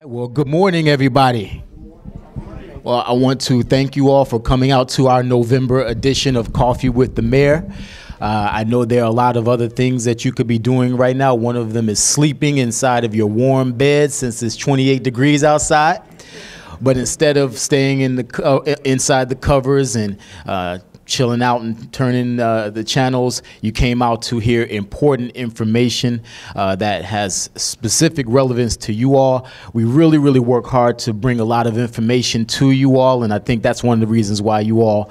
Well, good morning, everybody. Well, I want to thank you all for coming out to our November edition of Coffee with the Mayor. I know there are a lot of other things that you could be doing right now. One of them is sleeping inside of your warm bed since it's 28 degrees outside. But instead of staying in the inside the covers and chilling out and turning the channels, you came out to hear important information that has specific relevance to you all. We really work hard to bring a lot of information to you all, and I think that's one of the reasons why you all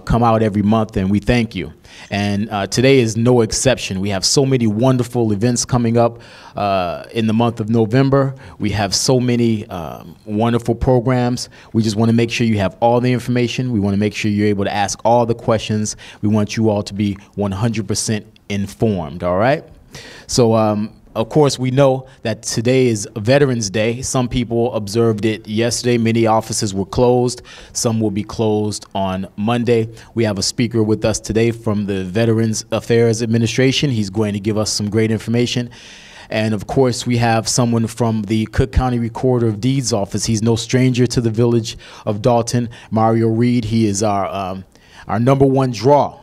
come out every month, and we thank you. And today is no exception. We have so many wonderful events coming up in the month of November. We have so many wonderful programs. We just want to make sure you have all the information. We want to make sure you're able to ask all the questions. We want you all to be 100% informed, all right? So, of course, we know that today is Veterans Day. Some people observed it yesterday. Many offices were closed. Some will be closed on Monday. We have a speaker with us today from the Veterans Affairs Administration. He's going to give us some great information. And of course, we have someone from the Cook County Recorder of Deeds office. He's no stranger to the village of Dalton. Mario Reed, he is our #1 draw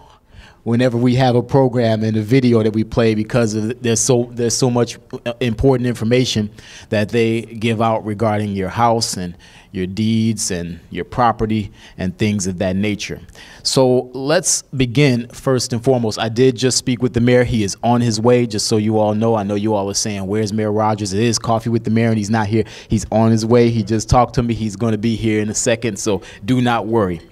whenever we have a program and a video that we play, because there's so much important information that they give out regarding your house and your deeds and your property and things of that nature. So let's begin first and foremost. I did just speak with the mayor. He is on his way, just so you all know. I know you all are saying, where's Mayor Rogers? It is Coffee with the Mayor and he's not here. He's on his way. He just talked to me. He's going to be here in a second, so do not worry.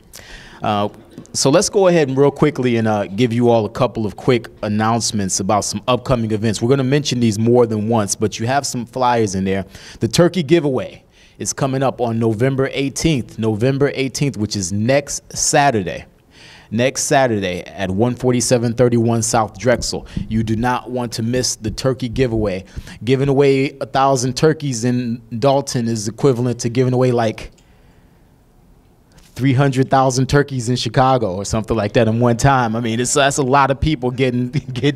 So let's go ahead and real quickly and give you all a couple of quick announcements about some upcoming events. We're going to mention these more than once, but you have some flyers in there. The turkey giveaway is coming up on November 18th, which is next Saturday. Next Saturday at 14731 South Drexel. You do not want to miss the turkey giveaway. Giving away 1,000 turkeys in Dalton is equivalent to giving away like 300,000 turkeys in Chicago or something like that in one time. I mean, that's a lot of people getting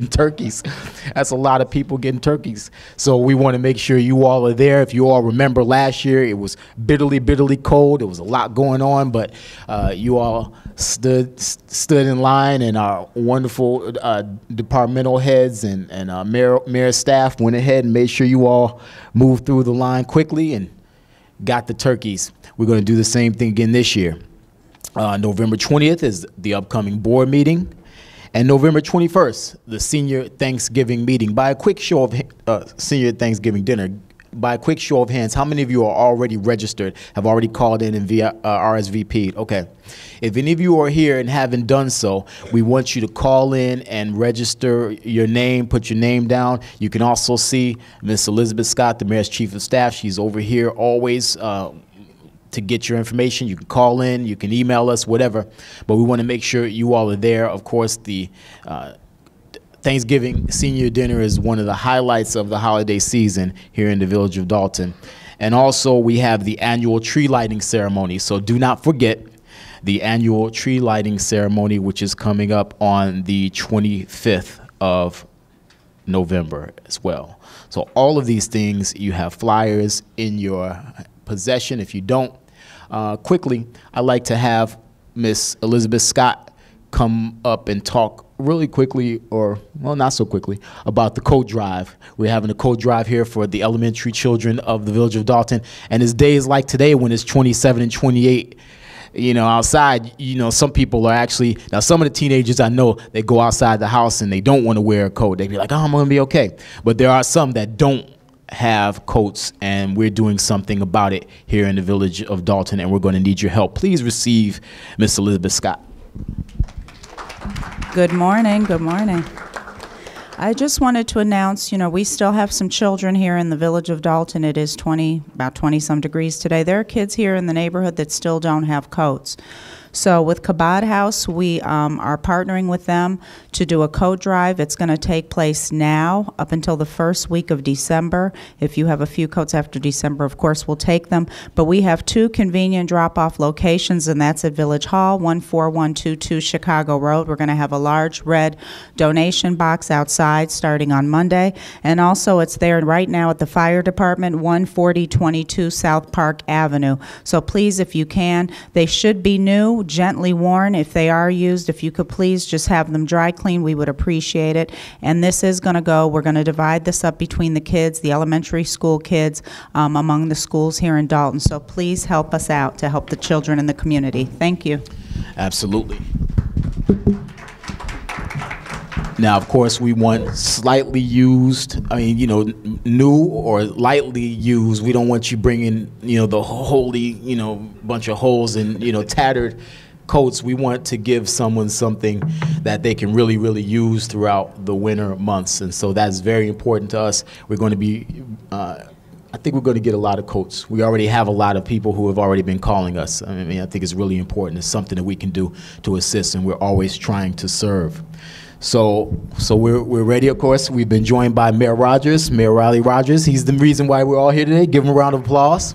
turkeys. That's a lot of people getting turkeys. So we want to make sure you all are there. If you all remember last year, it was bitterly cold. There was a lot going on, but you all stood in line, and our wonderful departmental heads and mayor staff went ahead and made sure you all moved through the line quickly and got the turkeys. We're going to do the same thing again this year. November 20th is the upcoming board meeting, and November 21st, the senior Thanksgiving meeting. By a quick show of senior Thanksgiving dinner, by a quick show of hands, how many of you are already registered, have already called in and via RSVP'd? Okay. If any of you are here and haven't done so, we want you to call in and register your name, put your name down. You can also see Miss Elizabeth Scott, the mayor's chief of staff. She's over here always to get your information. You can call in, you can email us, whatever, but we want to make sure you all are there. Of course, the Thanksgiving senior dinner is one of the highlights of the holiday season here in the village of Dalton. And also we have the annual tree lighting ceremony, so do not forget the annual tree lighting ceremony, which is coming up on the 25th of November as well. So all of these things, you have flyers in your possession. If you don't, quickly, I'd like to have Miss Elizabeth Scott come up and talk really quickly, or, well, not so quickly, about the coat drive. We're having a coat drive here for the elementary children of the village of Dalton, and it's days like today when it's 27 and 28, you know, outside. You know, some people are actually, now some of the teenagers I know, they go outside the house and they don't want to wear a coat. They be like, oh, I'm going to be okay. But there are some that don't have coats, and we're doing something about it here in the village of Dalton, and we're going to need your help. Please receive Miss Elizabeth Scott. Good morning. Good morning. I just wanted to announce, you know, we still have some children here in the village of Dalton. It is about 20 some degrees today. There are kids here in the neighborhood that still don't have coats. So with Kabod House, we are partnering with them to do a coat drive. It's going to take place now up until the first week of December. If you have a few coats after December, of course, we'll take them. But we have 2 convenient drop-off locations, and that's at Village Hall, 14122 Chicago Road. We're going to have a large red donation box outside starting on Monday. And also it's there right now at the Fire Department, 14022 South Park Avenue. So please, if you can, they should be new, gently worn. If they are used, if you could please just have them dry clean, we would appreciate it. And this is going to go, we're going to divide this up between the kids, the elementary school kids, among the schools here in Dalton. So please help us out to help the children in the community. Thank you. Absolutely. Now, of course, we want slightly used, new or lightly used. We don't want you bringing, the holy, bunch of holes and, tattered coats. We want to give someone something that they can really, really use throughout the winter months. And so that's very important to us. We're going to be, I think we're going to get a lot of coats. We already have a lot of people who have already been calling us. I think it's really important. It's something that we can do to assist, and we're always trying to serve. So we're ready, of course. We've been joined by Mayor Rogers, Mayor Riley Rogers. He's the reason why we're all here today. Give him a round of applause.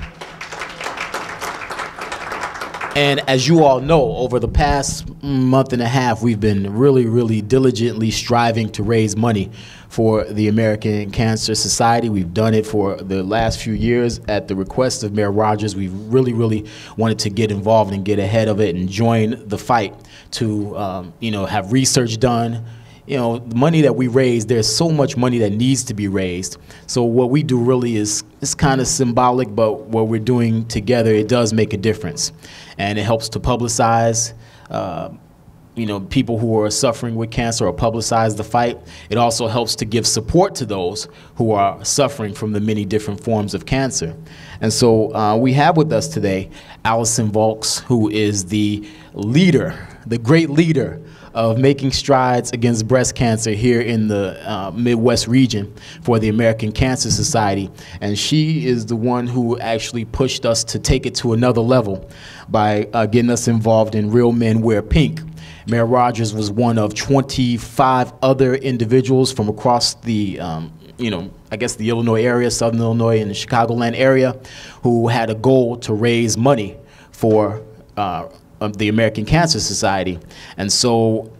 And as you all know, over the past month and a half, we've been really, really diligently striving to raise money for the American Cancer Society. We've done it for the last few years at the request of Mayor Rogers. We've really, really wanted to get involved and get ahead of it and join the fight to, have research done. The money that we raise, there's so much money that needs to be raised. So what we do really is kind of symbolic, but what we're doing together, it does make a difference. And it helps to publicize, people who are suffering with cancer, or publicize the fight. It also helps to give support to those who are suffering from the many different forms of cancer. And so we have with us today Allison Volks, who is the leader, the great leader of making strides against breast cancer here in the Midwest region for the American Cancer Society. And she is the one who actually pushed us to take it to another level by getting us involved in Real Men Wear Pink. Mayor Rogers was one of 25 other individuals from across the, the Illinois area, Southern Illinois and the Chicagoland area, who had a goal to raise money for the American Cancer Society. And so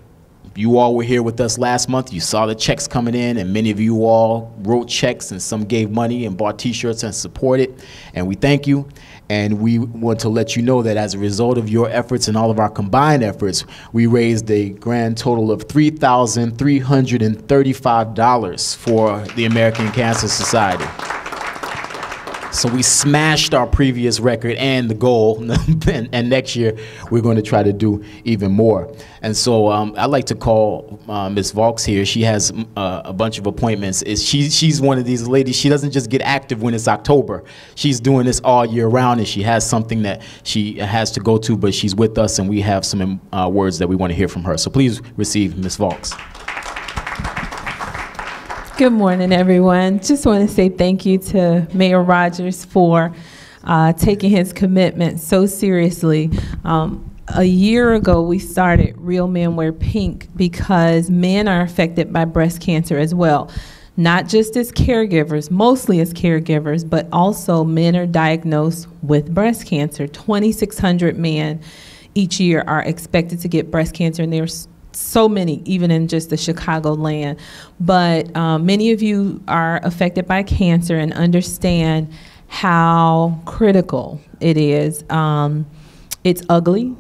you all were here with us last month. You saw the checks coming in, and many of you all wrote checks, and some gave money and bought T-shirts and supported. And we thank you. And we want to let you know that as a result of your efforts and all of our combined efforts, we raised a grand total of $3,335 for the American Cancer Society. So we smashed our previous record and the goal, and next year we're going to try to do even more. And so I'd like to call Ms. Volks here. She has a bunch of appointments. She's one of these ladies. She doesn't just get active when it's October. She's doing this all year round, and she has something that she has to go to, but she's with us, and we have some words that we want to hear from her. So please receive Ms. Volks. Good morning, everyone. Just want to say thank you to Mayor Rogers for taking his commitment so seriously. A year ago, we started Real Men Wear Pink because men are affected by breast cancer as well. Not just as caregivers, mostly as caregivers, but also men are diagnosed with breast cancer. 2,600 men each year are expected to get breast cancer, and there's so many, even in just the Chicagoland. But many of you are affected by cancer and understand how critical it is. It's ugly,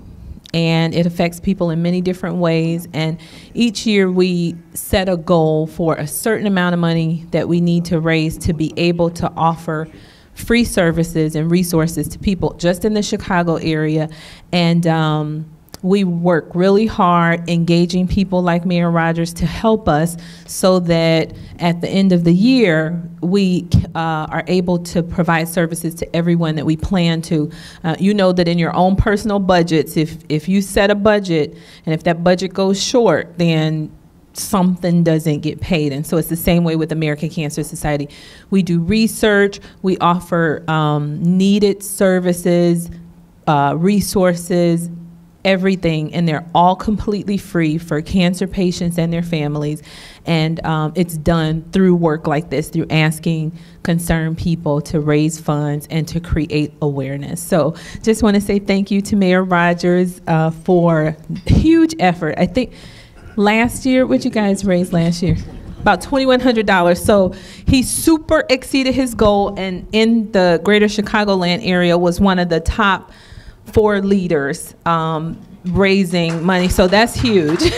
and it affects people in many different ways. And each year we set a goal for a certain amount of money that we need to raise to be able to offer free services and resources to people just in the Chicago area. And we work really hard engaging people like Mayor Rogers to help us so that at the end of the year, we are able to provide services to everyone that we plan to. You know that in your own personal budgets, if you set a budget and if that budget goes short, then something doesn't get paid. And so it's the same way with American Cancer Society. We do research, we offer needed services, resources, everything, and they're all completely free for cancer patients and their families. And it's done through work like this, through asking concerned people to raise funds and to create awareness. So just want to say thank you to Mayor Rogers for huge effort. I think last year, what you guys raised last year? About $2,100. So he super exceeded his goal, and in the greater Chicagoland area was one of the top 4 leaders raising money. So that's huge.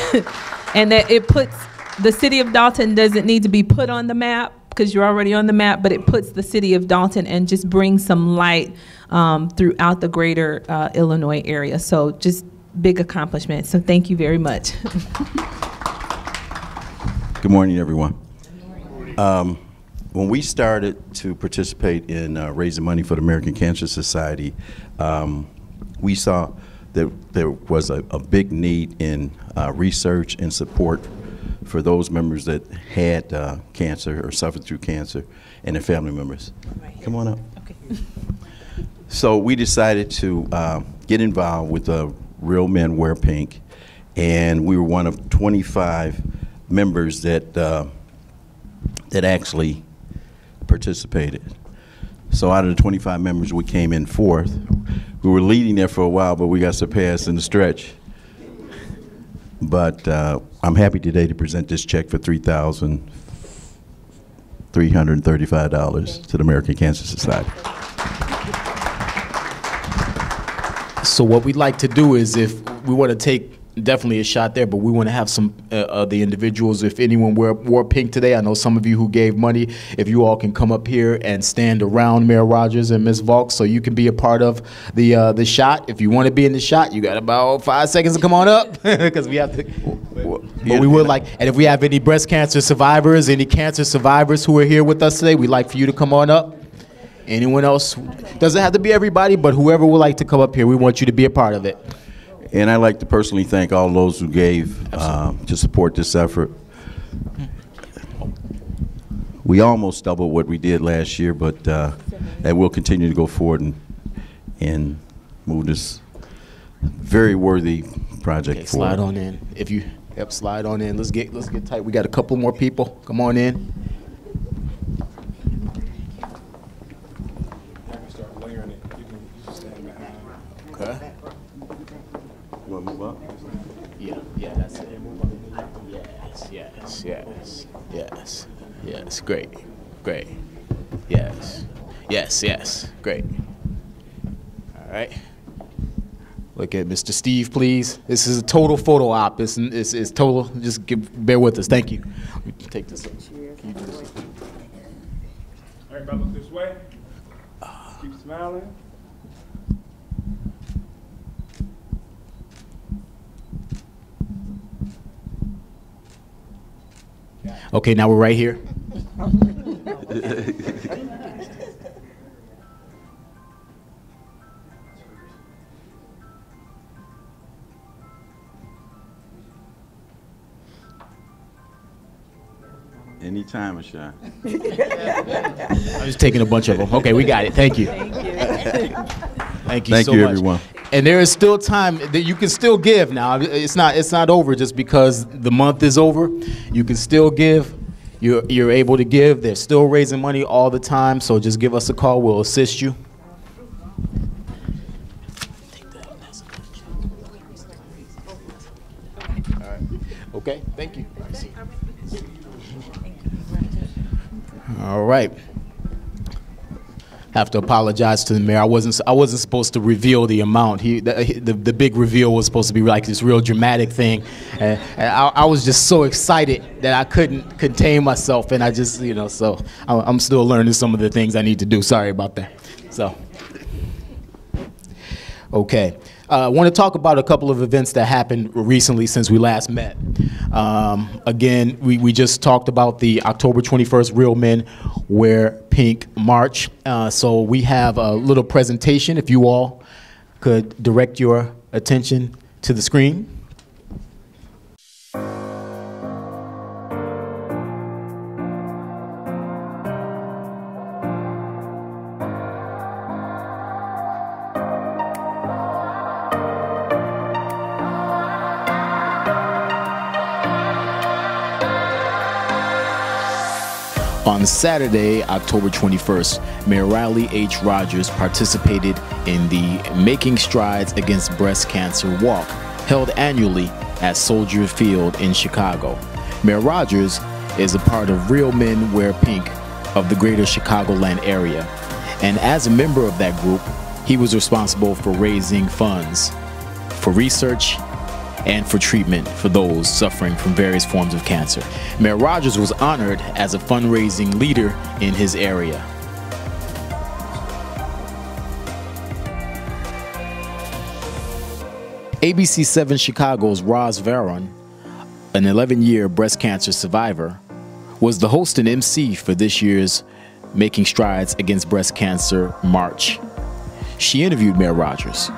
And that it puts the city of Dalton, doesn't need to be put on the map because you're already on the map, but it puts the city of Dalton and just brings some light throughout the greater Illinois area. So just big accomplishment. So thank you very much. Good morning, everyone. When we started to participate in raising money for the American Cancer Society, we saw that there was a big need in research and support for those members that had cancer or suffered through cancer and their family members. Come on up. Okay. So we decided to get involved with Real Men Wear Pink, and we were one of 25 members that that actually participated. So out of the 25 members, we came in 4th. We were leading there for a while, but we got surpassed in the stretch. But I'm happy today to present this check for $3,335 to the American Cancer Society. So what we'd like to do is, if we want to take definitely a shot there, but we want to have some of the individuals, if anyone wore pink today, I know some of you who gave money, if you all can come up here and stand around Mayor Rogers and Ms. Volk so you can be a part of the shot. If you want to be in the shot, you got about 5 seconds to come on up because we have to. But we would like, and if we have any breast cancer survivors, any cancer survivors who are here with us today, we'd like for you to come on up. Anyone else? Doesn't have to be everybody, but whoever would like to come up here, we want you to be a part of it. And I'd like to personally thank all those who gave to support this effort. We almost doubled what we did last year, but and we'll continue to go forward and move this very worthy project forward. Slide on in. If you slide on in. Let's get tight. We got a couple more people. Come on in. Okay. You want to move up? Yeah, that's it. Yes. Great. Yes. Great. All right. Look at Mr. Steve, please. This is a total photo op. It's total. Just bear with us. Thank you. Take this up. Everybody look this way. Keep smiling. Okay, now we're right here. Anytime, Asha. I was taking a bunch of them. Okay, we got it. Thank you. Thank you so much. Everyone. And there is still time that you can still give now. It's not over just because the month is over. You can still give. You're able to give. They're still raising money all the time, so just give us a call. We'll assist you. All right. Okay, thank you. All right. Have to apologize to the mayor. I wasn't supposed to reveal the amount. The big reveal was supposed to be like this real dramatic thing, and I was just so excited that I couldn't contain myself, and I just so I'm still learning some of the things I need to do. Sorry about that. So, okay. I want to talk about a couple of events that happened recently since we last met. Again, we just talked about the October 21st Real Men Wear Pink March. So we have a little presentation, if you all could direct your attention to the screen. On Saturday, October 21st, Mayor Riley H. Rogers participated in the Making Strides Against Breast Cancer Walk, held annually at Soldier Field in Chicago. Mayor Rogers is a part of Real Men Wear Pink of the greater Chicagoland area, and as a member of that group, he was responsible for raising funds for research and for treatment for those suffering from various forms of cancer. Mayor Rogers was honored as a fundraising leader in his area. ABC7 Chicago's Roz Varon, an 11-year breast cancer survivor, was the host and MC for this year's Making Strides Against Breast Cancer March. She interviewed Mayor Rogers.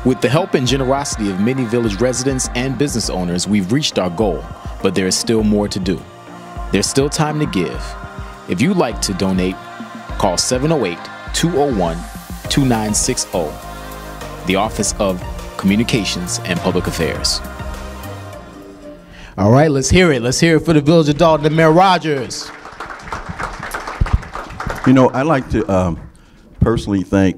With the help and generosity of many village residents and business owners, we've reached our goal, but there is still more to do. There's still time to give. If you'd like to donate, call 708-201-2960, the Office of Communications and Public Affairs. All right, let's hear it. Let's hear it for the Village of Dalton and Mayor Rogers. You know, I'd like to personally thank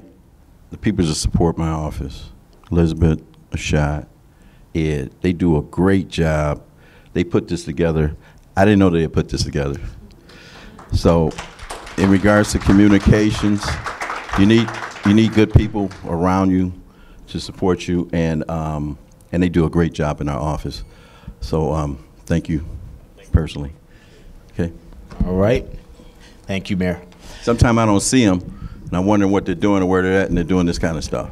the people that support my office. Elizabeth, Ashad, Ed, they do a great job. They put this together. I didn't know they had put this together. So in regards to communications, you need good people around you to support you, and they do a great job in our office. So thank you personally. Okay. All right. Thank you, Mayor. Sometimes I don't see them, and I'm wondering what they're doing or where they're at, and they're doing this kind of stuff.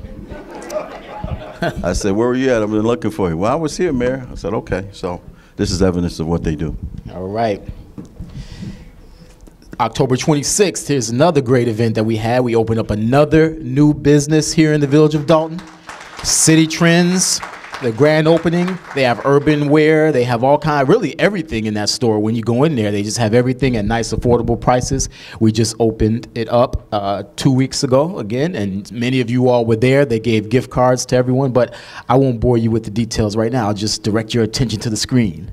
I said, where were you at? I've been looking for you. Well, I was here, Mayor. I said, okay. So this is evidence of what they do. All right. October 26th, here's another great event that we had. We opened up another new business here in the Village of Dalton. City Trends, the grand opening. They have urban wear. They have all kind of, really everything in that store. When you go in there, they just have everything at nice, affordable prices. We just opened it up 2 weeks ago again, and many of you all were there. They gave gift cards to everyone, but I won't bore you with the details right now. I'll just direct your attention to the screen.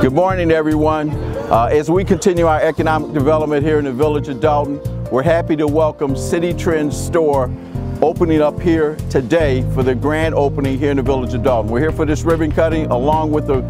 Good morning, everyone. As we continue our economic development here in the Village of Dalton, we're happy to welcome City Trends store opening up here today for the grand opening here in the Village of Dalton. We're here for this ribbon cutting along with the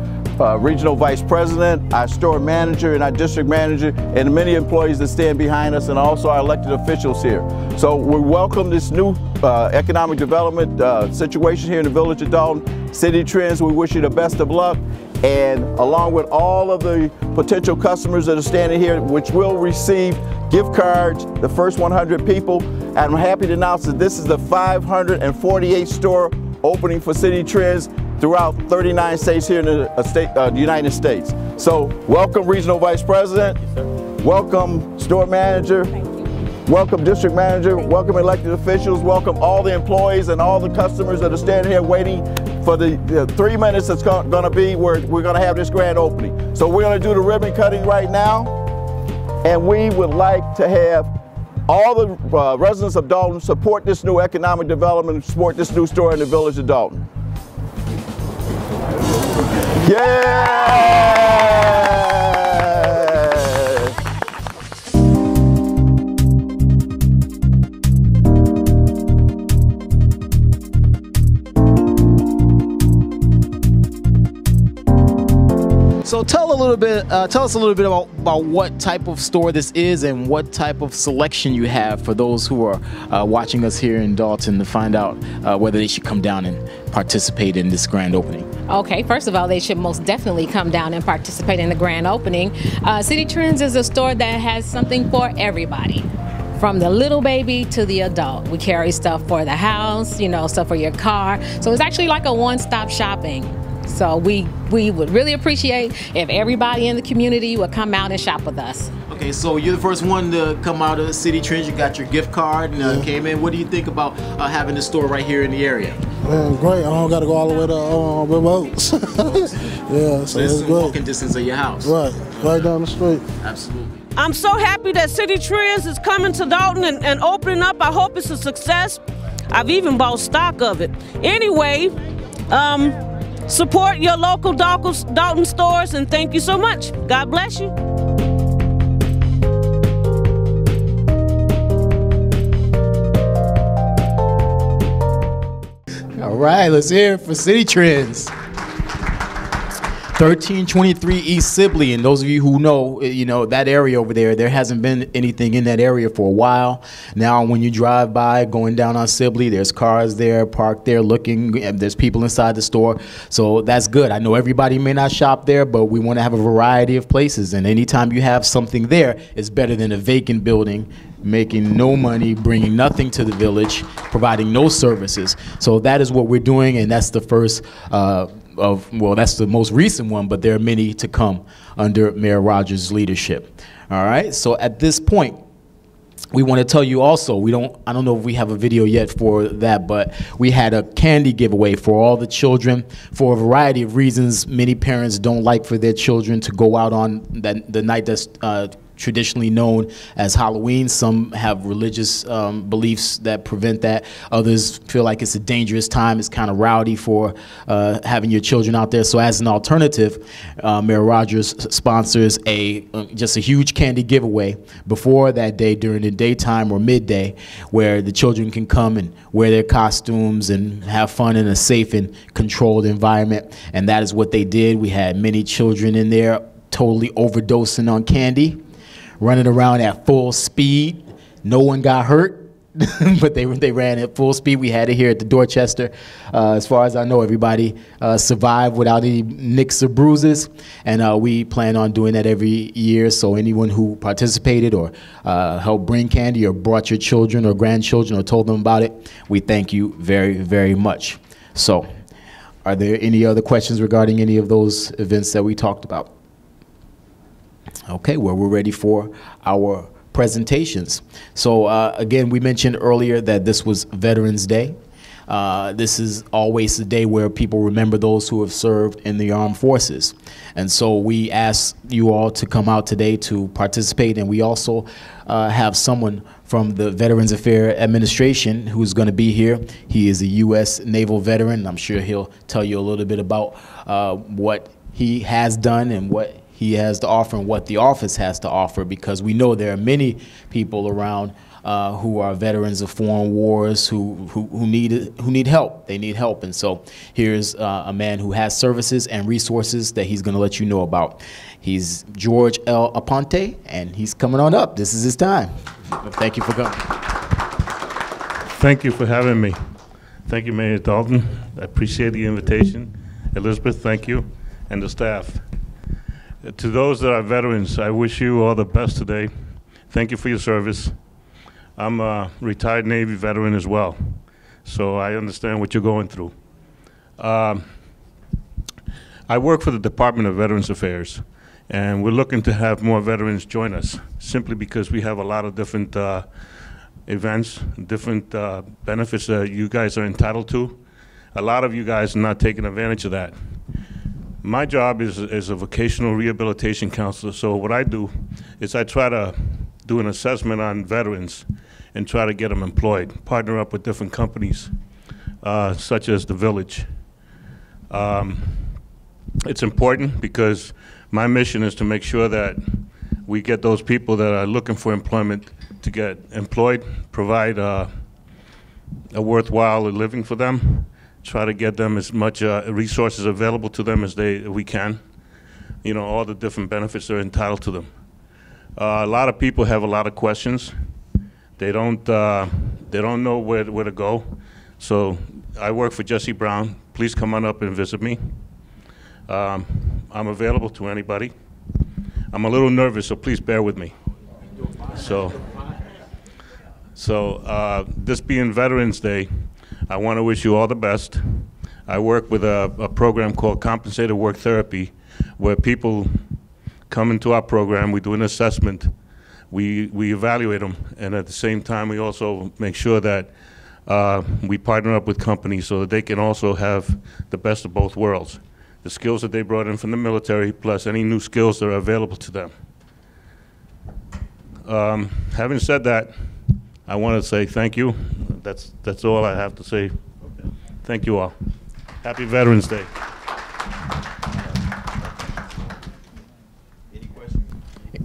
Regional Vice President, our store manager, and our district manager, and many employees that stand behind us, and also our elected officials here. So we welcome this new economic development situation here in the Village of Dalton. City Trends, we wish you the best of luck. And along with all of the potential customers that are standing here, which will receive gift cards, the first 100 people, and I'm happy to announce that this is the 548th store opening for City Trends throughout 39 states here in the United States. So welcome Regional Vice President, welcome Store Manager, welcome District Manager, welcome elected officials, welcome all the employees and all the customers that are standing here waiting for the 3 minutes that's going to be where we're going to have this grand opening. So we're going to do the ribbon cutting right now, and we would like to have all the residents of Dalton support this new economic development, support this new store in the Village of Dalton. Yeah! So tell us a little bit about what type of store this is and what type of selection you have for those who are watching us here in Dalton to find out whether they should come down and participate in this grand opening. Okay, first of all, they should most definitely come down and participate in the grand opening. City Trends is a store that has something for everybody, from the little baby to the adult. We carry stuff for the house, you know, stuff for your car. So it's actually like a one-stop shopping. So we would really appreciate if everybody in the community would come out and shop with us. Okay, so you're the first one to come out of City Trends. You got your gift card and came in. What do you think about having a store right here in the area? Great. I don't got to go all the way to remotes. Yeah, so it's it's good. walking distance of your house. Right down the street. Absolutely. I'm so happy that City Trends is coming to Dalton and opening up. I hope it's a success. I've even bought stock of it. Anyway, support your local Dalton stores, and thank you so much. God bless you. All right, let's hear it for City Trends. 1323 East Sibley, and those of you who know, that area over there hasn't been anything in that area for a while. Now, when you drive by going down on Sibley, there's cars there, parked there looking, and there's people inside the store. So that's good. I know everybody may not shop there, but we want to have a variety of places. And anytime you have something there, it's better than a vacant building, making no money, bringing nothing to the village, providing no services. So that is what we're doing, and that's the first that's the most recent one, but there are many to come under Mayor Rogers' leadership. All right, so at this point, we want to tell you also, I don't know if we have a video yet for that, but we had a candy giveaway for all the children for a variety of reasons. Many parents don't like for their children to go out on the night that's traditionally known as Halloween. Some have religious beliefs that prevent that. Others feel like it's a dangerous time. It's kind of rowdy for having your children out there. So as an alternative, Mayor Rogers sponsors just a huge candy giveaway before that day during the daytime or midday, where the children can come and wear their costumes and have fun in a safe and controlled environment. And that is what they did. We had many children in there totally overdosing on candy, running around at full speed. No one got hurt, but they ran at full speed. We had it here at the Dorchester. As far as I know, everybody survived without any nicks or bruises, and we plan on doing that every year. So anyone who participated or helped bring candy or brought your children or grandchildren or told them about it, we thank you very, very much. So are there any other questions regarding any of those events that we talked about? Okay, well, we're ready for our presentations. So again, we mentioned earlier that this was Veterans Day. This is always the day where people remember those who have served in the armed forces. And so we ask you all to come out today to participate, and we also have someone from the Veterans Affairs Administration who's going to be here. He is a U.S. Naval veteran. I'm sure he'll tell you a little bit about what he has done and what he has to offer and what the office has to offer, because we know there are many people around who are veterans of foreign wars who need help. They need help, and so here's a man who has services and resources that he's going to let you know about. He's George L. Aponte, and he's coming on up. This is his time. Thank you for coming. Thank you for having me. Thank you, Mayor Dalton. I appreciate the invitation. Elizabeth, thank you, and the staff. To those that are veterans, I wish you all the best today. Thank you for your service. I'm a retired Navy veteran as well, so I understand what you're going through. I work for the Department of Veterans Affairs, and we're looking to have more veterans join us, simply because we have a lot of different events, different benefits that you guys are entitled to. A lot of you guys are not taking advantage of that. My job is a vocational rehabilitation counselor, so what I do is I try to do an assessment on veterans and try to get them employed, partner up with different companies, such as the Village. It's important because my mission is to make sure that we get those people that are looking for employment to get employed, provide a worthwhile living for them, try to get them as much resources available to them as we can. You know, all the different benefits are entitled to them. A lot of people have a lot of questions. They don't know where to go. So I work for Jesse Brown. Please come on up and visit me. I'm available to anybody. I'm a little nervous, so please bear with me. So this being Veterans Day, I want to wish you all the best. I work with a program called Compensated Work Therapy, where people come into our program, we do an assessment, we evaluate them, and at the same time we also make sure that we partner up with companies so that they can also have the best of both worlds. the skills that they brought in from the military, plus any new skills that are available to them. Having said that, I want to say thank you. That's all I have to say. Thank you all. Happy Veterans Day.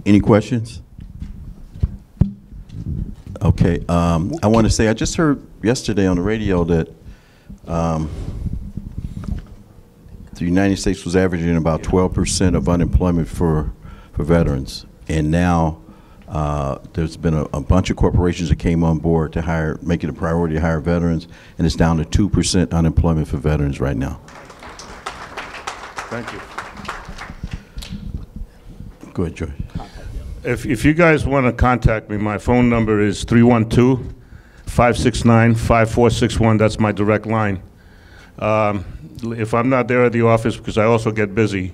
Any questions? Okay, I want to say, I just heard yesterday on the radio that the United States was averaging about 12% of unemployment for veterans. And now there's been a bunch of corporations that came on board to make it a priority to hire veterans, and it's down to 2% unemployment for veterans right now. Thank you. Go ahead, George. If you guys want to contact me, my phone number is 312-569-5461. That's my direct line. If I'm not there at the office, because I also get busy,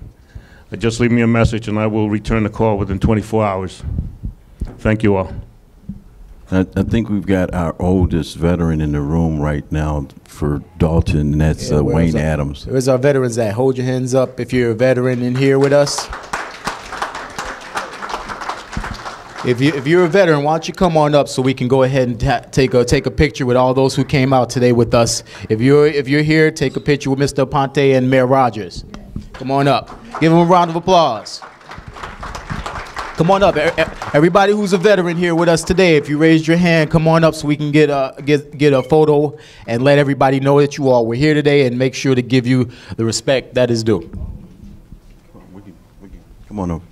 just leave me a message and I will return the call within 24 hours. Thank you all. I think we've got our oldest veteran in the room right now for Dalton, and that's Wayne Adams. Where's our veterans at? Hold your hands up if you're a veteran in here with us. If you're a veteran, why don't you come on up so we can go ahead and take a picture with all those who came out today with us. If you're here, take a picture with Mr. Aponte and Mayor Rogers. Come on up. Give them a round of applause. Come on up. Everybody who's a veteran here with us today, if you raised your hand, come on up so we can get a photo and let everybody know that you all were here today, and make sure to give you the respect that is due. Come on over.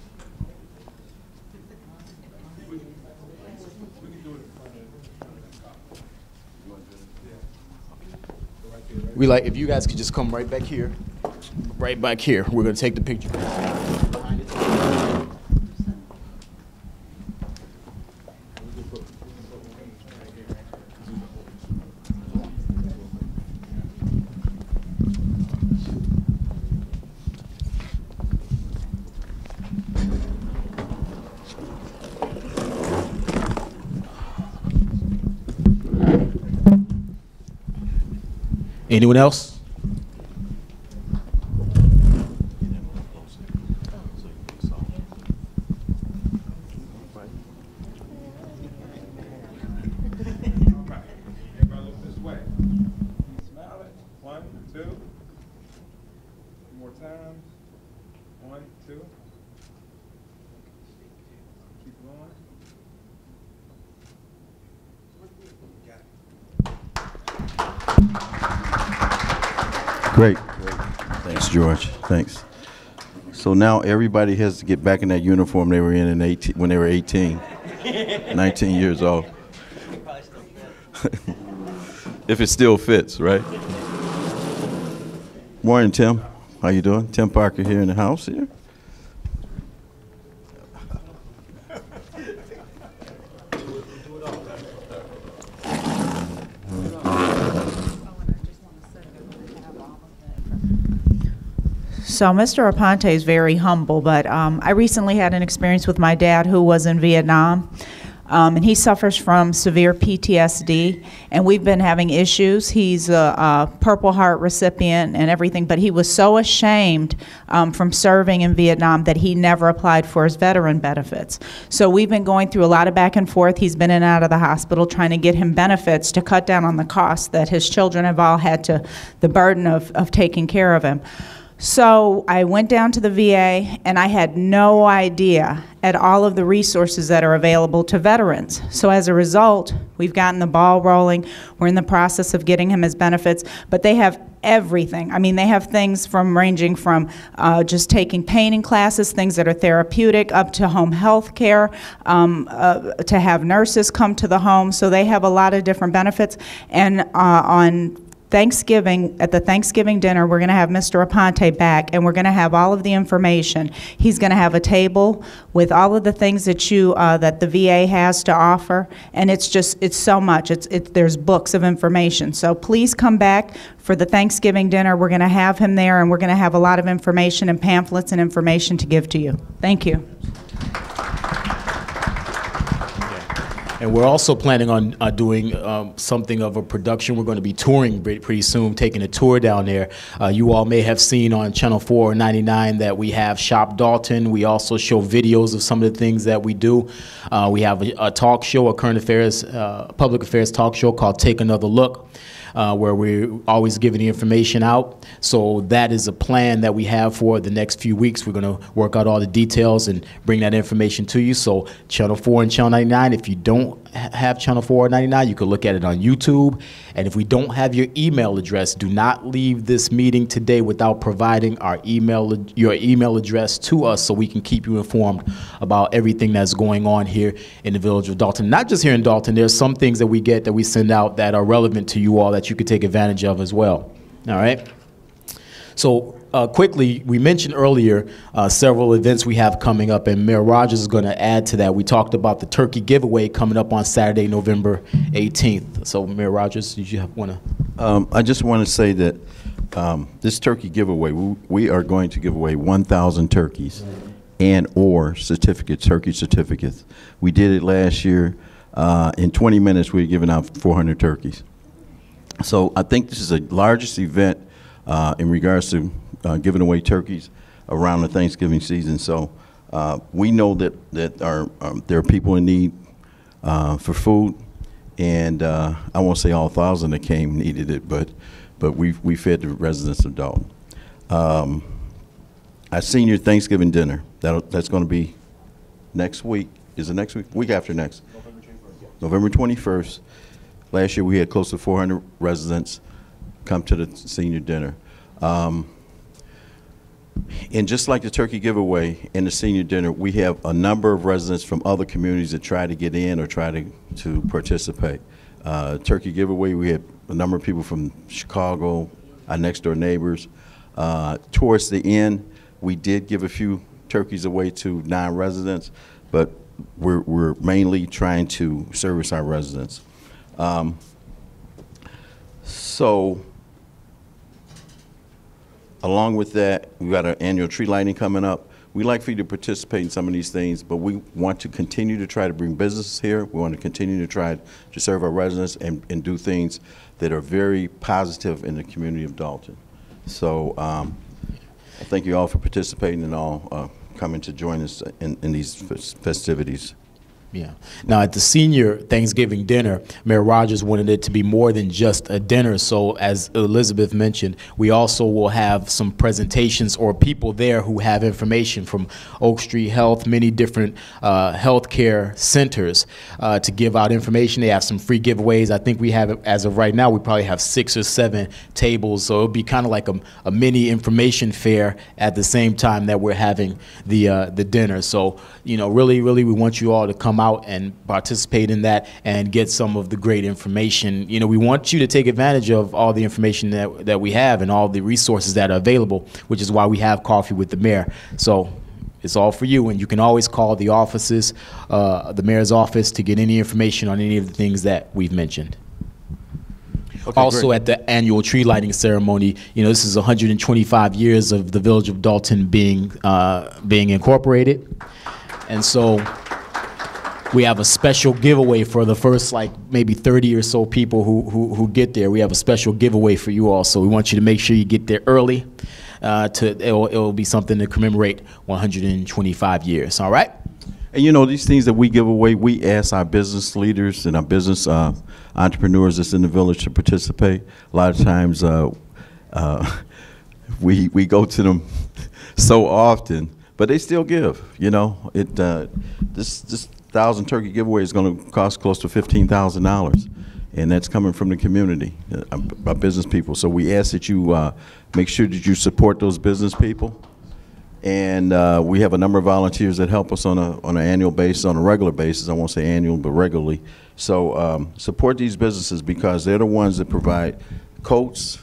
If you guys could just come right back here. Right back here. We're going to take the picture. Anyone else? Great. Thanks, George. Thanks. So now everybody has to get back in that uniform they were in when they were 18, 19 years old. If it still fits, right? Morning, Tim. How you doing? Tim Parker here in the house here. So Mr. Aponte is very humble, but I recently had an experience with my dad who was in Vietnam, and he suffers from severe PTSD, and we've been having issues. He's a Purple Heart recipient and everything, but he was so ashamed from serving in Vietnam that he never applied for his veteran benefits. So we've been going through a lot of back and forth. He's been in and out of the hospital trying to get him benefits to cut down on the costs that his children have all had to, the burden of taking care of him. So I went down to the VA, and I had no idea at all of the resources that are available to veterans. So as a result, we've gotten the ball rolling. We're in the process of getting him his benefits, but they have everything. I mean, they have things from ranging from just taking painting classes, things that are therapeutic, up to home health care, to have nurses come to the home. So they have a lot of different benefits. And on Thanksgiving, at the Thanksgiving dinner, we're going to have Mr. Aponte back, and we're going to have all of the information. He's going to have a table with all of the things that that the VA has to offer, and it's so much. There's books of information. So please come back for the Thanksgiving dinner. We're going to have him there, and we're going to have a lot of information and pamphlets and information to give to you. Thank you. And we're also planning on doing something of a production. We're going to be touring pretty soon, taking a tour down there. You all may have seen on Channel 499 that we have Shop Dalton. We also show videos of some of the things that we do. We have a talk show, a current affairs, public affairs talk show called Take Another Look, where we're always giving the information out. So that is a plan that we have for the next few weeks. We're going to work out all the details and bring that information to you. So Channel 4 and Channel 99, if you don't have Channel 4 or 99, you can look at it on YouTube. And if we don't have your email address, do not leave this meeting today without providing your email address to us so we can keep you informed about everything that's going on here in the village of Dalton. Not just here in Dalton, there's some things that we get that we send out that are relevant to you all that you could take advantage of as well. All right? So quickly, we mentioned earlier several events we have coming up, and Mayor Rogers is going to add to that. We talked about the turkey giveaway coming up on Saturday, November 18th. So Mayor Rogers, did you want to? I just want to say that this turkey giveaway, we are going to give away 1,000 turkeys and or turkey certificates. We did it last year. In 20 minutes, we were giving out 400 turkeys. So I think this is the largest event in regards to giving away turkeys around the Thanksgiving season. So we know that there are people in need for food, and I won't say all 1,000 that came needed it, but we fed the residents of Dalton. Our senior Thanksgiving dinner, that's going to be next week. Is it next week? Week after next. November 21st. Last year we had close to 400 residents come to the senior dinner. And just like the turkey giveaway and the senior dinner, we have a number of residents from other communities that try to get in or try to participate. Turkey giveaway, we had a number of people from Chicago, our next door neighbors. Towards the end, we did give a few turkeys away to non-residents, but we're mainly trying to service our residents. So along with that, we've got our annual tree lighting coming up. We'd like for you to participate in some of these things, but we want to continue to try to bring businesses here. We want to continue to try to serve our residents and do things that are very positive in the community of Dalton. So I thank you all for participating and all coming to join us in these festivities. Yeah. Now, at the senior Thanksgiving dinner, Mayor Rogers wanted it to be more than just a dinner. So, as Elizabeth mentioned, we also will have some presentations or people there who have information from Oak Street Health, many different healthcare centers to give out information. They have some free giveaways. I think we have, as of right now, we probably have 6 or 7 tables. So it'll be kind of like a mini information fair at the same time that we're having the dinner. So, you know, really, we want you all to come out and participate in that and get some of the great information. You know, we want you to take advantage of all the information that we have and all the resources that are available, which is why we have Coffee with the Mayor. So it's all for you, and you can always call the offices, the mayor's office, to get any information on any of the things that we've mentioned. Okay, also, great. At the annual tree lighting ceremony, you know, this is 125 years of the village of Dalton being incorporated, and so we have a special giveaway for the first, like, maybe 30 or so people who get there. We have a special giveaway for you all, so we want you to make sure you get there early. It'll be something to commemorate 125 years, all right? And you know, these things that we give away, we ask our business leaders and our business entrepreneurs that's in the village to participate. A lot of times we go to them so often, but they still give, you know. This 1,000 turkey giveaway is going to cost close to $15,000, and that's coming from the community, our business people. So we ask that you make sure that you support those business people, and we have a number of volunteers that help us on an annual basis, on a regular basis. I won't say annual, but regularly. So support these businesses because they're the ones that provide coats,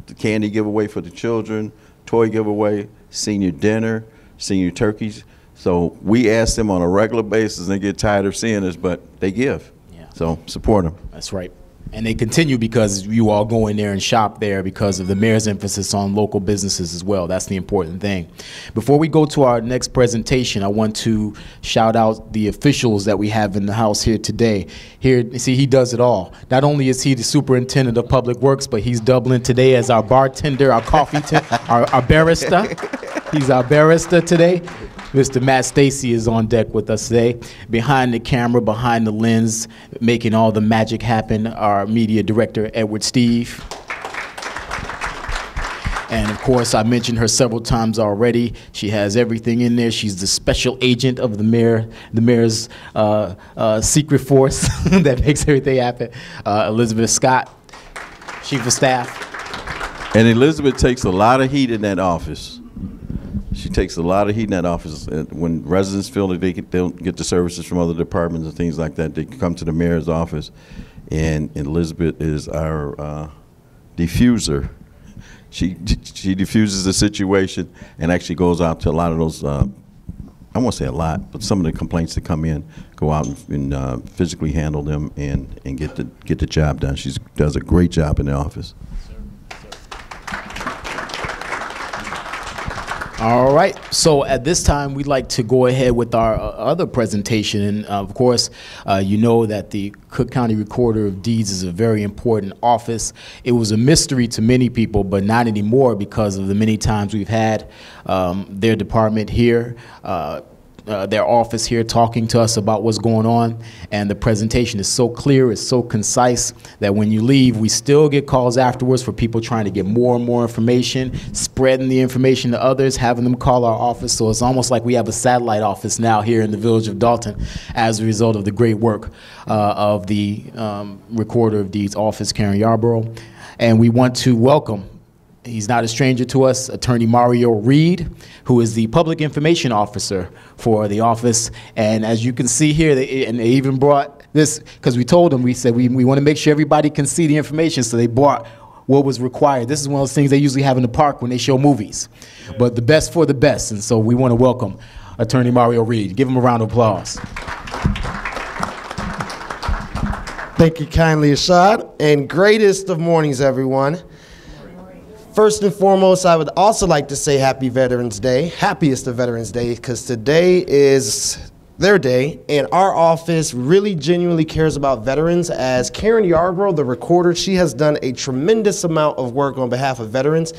the candy giveaway for the children, toy giveaway, senior dinner, senior turkeys. So we ask them on a regular basis, and they get tired of seeing us, but they give. Yeah. So support them. That's right. And they continue because you all go in there and shop there because of the mayor's emphasis on local businesses as well. That's the important thing. Before we go to our next presentation, I want to shout out the officials that we have in the house here today. Here, see, he does it all. Not only is he the superintendent of public works, but he's doubling today as our bartender, our coffee, our barista. He's our barista today. Mr. Matt Stacy is on deck with us today. Behind the camera, behind the lens, making all the magic happen, our media director, Edward Steve. And of course, I mentioned her several times already. She has everything in there. She's the special agent of the mayor's secret force that makes everything happen. Elizabeth Scott, chief of staff. And Elizabeth takes a lot of heat in that office. She takes a lot of heat in that office. When residents feel that they don't get the services from other departments and things like that, they come to the mayor's office, and Elizabeth is our diffuser. She diffuses the situation and actually goes out to a lot of those, I won't say a lot, but some of the complaints that come in, go out and physically handle them and get the job done. She does a great job in the office. All right, so at this time, we'd like to go ahead with our other presentation. And of course, you know that the Cook County Recorder of Deeds is a very important office. It was a mystery to many people, but not anymore because of the many times we've had their department here, their office here talking to us about what's going on. And the presentation is so clear, it's so concise that when you leave, we still get calls afterwards for people trying to get more and more information, spreading the information to others, having them call our office. So it's almost like we have a satellite office now here in the village of Dalton as a result of the great work of the Recorder of Deeds office, Karen Yarborough. And we want to welcome, he's not a stranger to us, Attorney Mario Reed, who is the Public Information Officer for the office. And as you can see here, they even brought this, because we told them, we said we want to make sure everybody can see the information, so they brought what was required. This is one of those things they usually have in the park when they show movies, but the best for the best. And so we want to welcome Attorney Mario Reed. Give him a round of applause. Thank you kindly, Ashad, and greatest of mornings, everyone. First and foremost, I would also like to say Happy Veterans Day, happiest of Veterans Day, because today is their day, and our office really genuinely cares about veterans. As Karen Yarborough, the recorder, she has done a tremendous amount of work on behalf of veterans.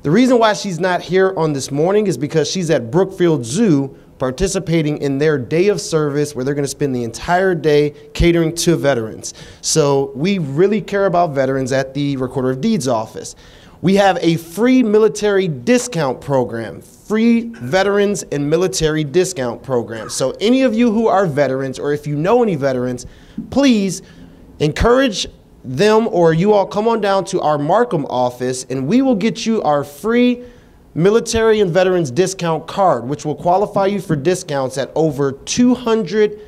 The reason why she's not here on this morning is because she's at Brookfield Zoo participating in their day of service, where they're going to spend the entire day catering to veterans. So we really care about veterans at the Recorder of Deeds office. We have a free military discount program, free veterans and military discount program. So any of you who are veterans, or if you know any veterans, please encourage them, or you all come on down to our Markham office and we will get you our free military and veterans discount card, which will qualify you for discounts at over 200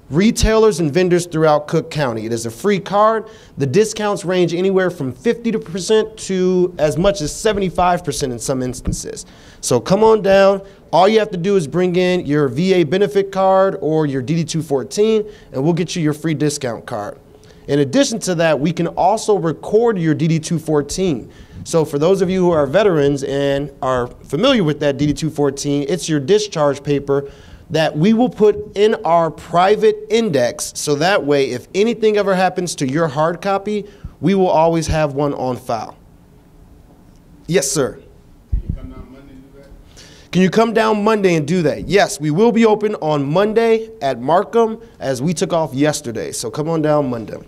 retailers and vendors throughout Cook County. It is a free card. The discounts range anywhere from 50% to as much as 75% in some instances. So come on down. All you have to do is bring in your VA benefit card or your DD-214, and we'll get you your free discount card. In addition to that, we can also record your DD-214. So for those of you who are veterans and are familiar with that DD-214, it's your discharge paper that we will put in our private index, so that way if anything ever happens to your hard copy, we will always have one on file. Yes, sir. Can you come down Monday and do that? Yes, we will be open on Monday at Markham, as we took off yesterday. So come on down Monday.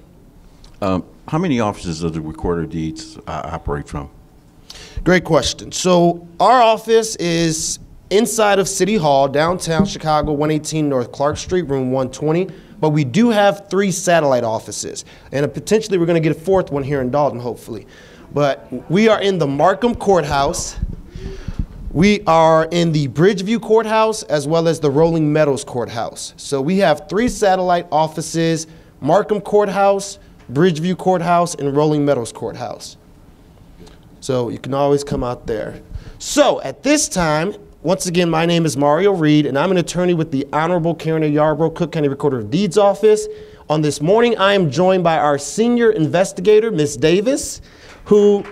How many offices does the Recorder of Deeds operate from? Great question. So our office is inside of City Hall, downtown Chicago, 118 North Clark Street, room 120. But we do have 3 satellite offices. And potentially we're going to get a 4th one here in Dalton, hopefully. But we are in the Markham Courthouse. We are in the Bridgeview Courthouse, as well as the Rolling Meadows Courthouse. So we have 3 satellite offices: Markham Courthouse, Bridgeview Courthouse, and Rolling Meadows Courthouse. So you can always come out there. So at this time, once again, my name is Mario Reed, and I'm an attorney with the Honorable Karen A. Yarbrough, Cook County Recorder of Deeds Office. On this morning, I am joined by our senior investigator, Ms. Davis, who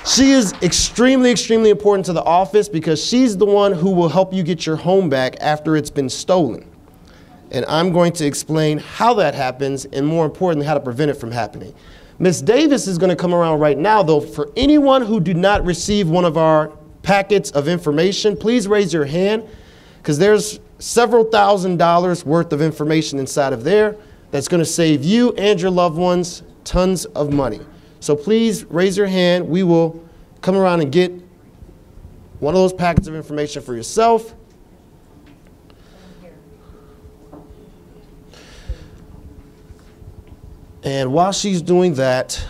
she is extremely, extremely important to the office because she's the one who will help you get your home back after it's been stolen. And I'm going to explain how that happens and, more importantly, how to prevent it from happening. Ms. Davis is going to come around right now, though. For anyone who did not receive one of our packets of information, please raise your hand, because there's several $1,000s worth of information inside of there that's going to save you and your loved ones tons of money. So please raise your hand. We will come around and get one of those packets of information for yourself. And while she's doing that,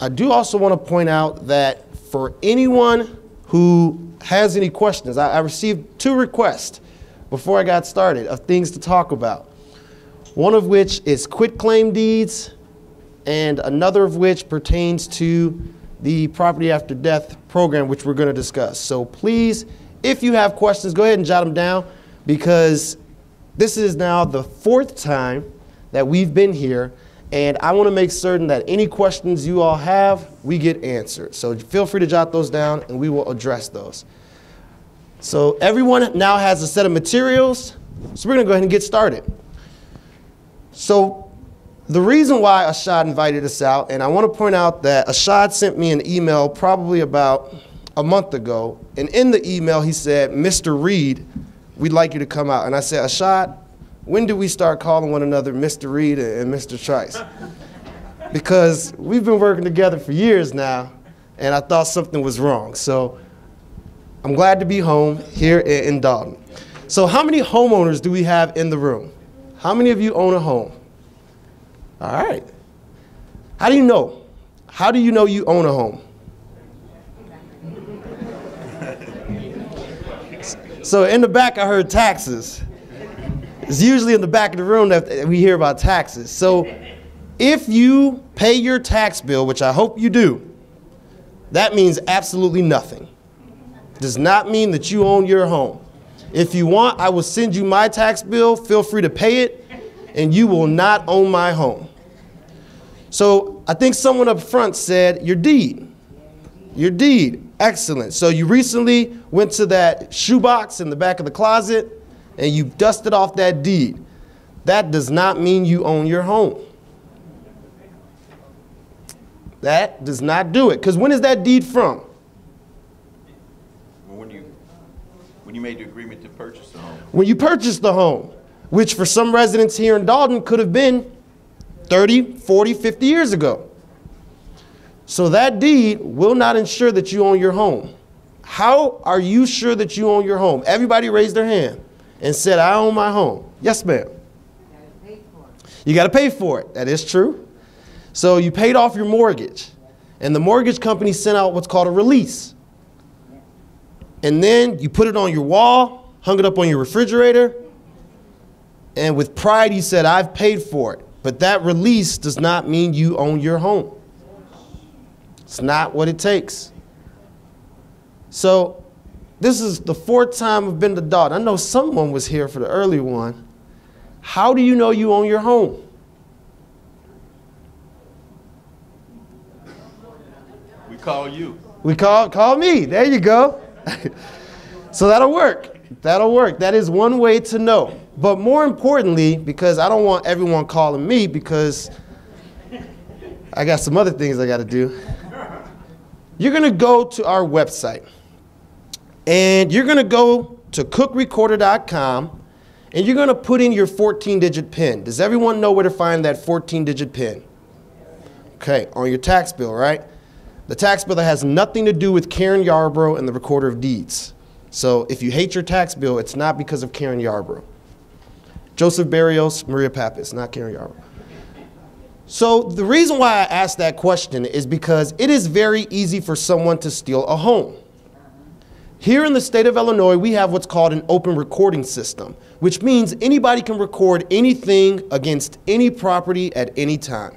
I do also want to point out that for anyone who has any questions, I received 2 requests before I got started of things to talk about. One of which is quitclaim deeds, and another of which pertains to the property after death program, which we're going to discuss. So please, if you have questions, go ahead and jot them down, because this is now the 4th time that we've been here, and I want to make certain that any questions you all have, we get answered. So feel free to jot those down, and we will address those. So everyone now has a set of materials, so we're going to go ahead and get started. So the reason why Ashad invited us out, and I want to point out that Ashad sent me an email probably about a month ago, and in the email he said, "Mr. Reed, we'd like you to come out." And I said, "Ashad, when do we start calling one another Mr. Reed and Mr. Trice?" Because we've been working together for years now, and I thought something was wrong. So I'm glad to be home here in Dalton. So how many homeowners do we have in the room? How many of you own a home? All right. How do you know? How do you know you own a home? So in the back, I heard taxes. It's usually in the back of the room that we hear about taxes. So if you pay your tax bill, which I hope you do, that means absolutely nothing. Does not mean that you own your home. If you want, I will send you my tax bill. Feel free to pay it, and you will not own my home. So I think someone up front said, your deed. Your deed. Excellent. So you recently went to that shoebox in the back of the closet, and you dusted off that deed. That does not mean you own your home. That does not do it. Because when is that deed from? When you made the agreement to purchase the home. When you purchased the home, which for some residents here in Dalton could have been 30, 40, 50 years ago. So that deed will not ensure that you own your home. How are you sure that you own your home? Everybody raised their hand and said, I own my home. Yes, ma'am. You got to pay for it. That is true. So you paid off your mortgage, and the mortgage company sent out what's called a release. And then you put it on your wall, hung it up on your refrigerator, and with pride you said, I've paid for it. But that release does not mean you own your home. It's not what it takes. So this is the 4th time I've been to Dalton. I know someone was here for the early one. How do you know you own your home? We call you. We call me. There you go. So that'll work. That'll work. That is one way to know. But more importantly, because I don't want everyone calling me, because I got some other things I got to do, you're going to go to our website. And you're going to go to cookrecorder.com, and you're going to put in your 14-digit PIN. Does everyone know where to find that 14-digit PIN? Okay, on your tax bill, right? The tax bill that has nothing to do with Karen Yarbrough and the Recorder of Deeds. So if you hate your tax bill, it's not because of Karen Yarbrough. Joseph Barrios, Maria Pappas, not Karen Yarbrough. So the reason why I asked that question is because it is very easy for someone to steal a home. Here in the state of Illinois, we have what's called an open recording system, which means anybody can record anything against any property at any time.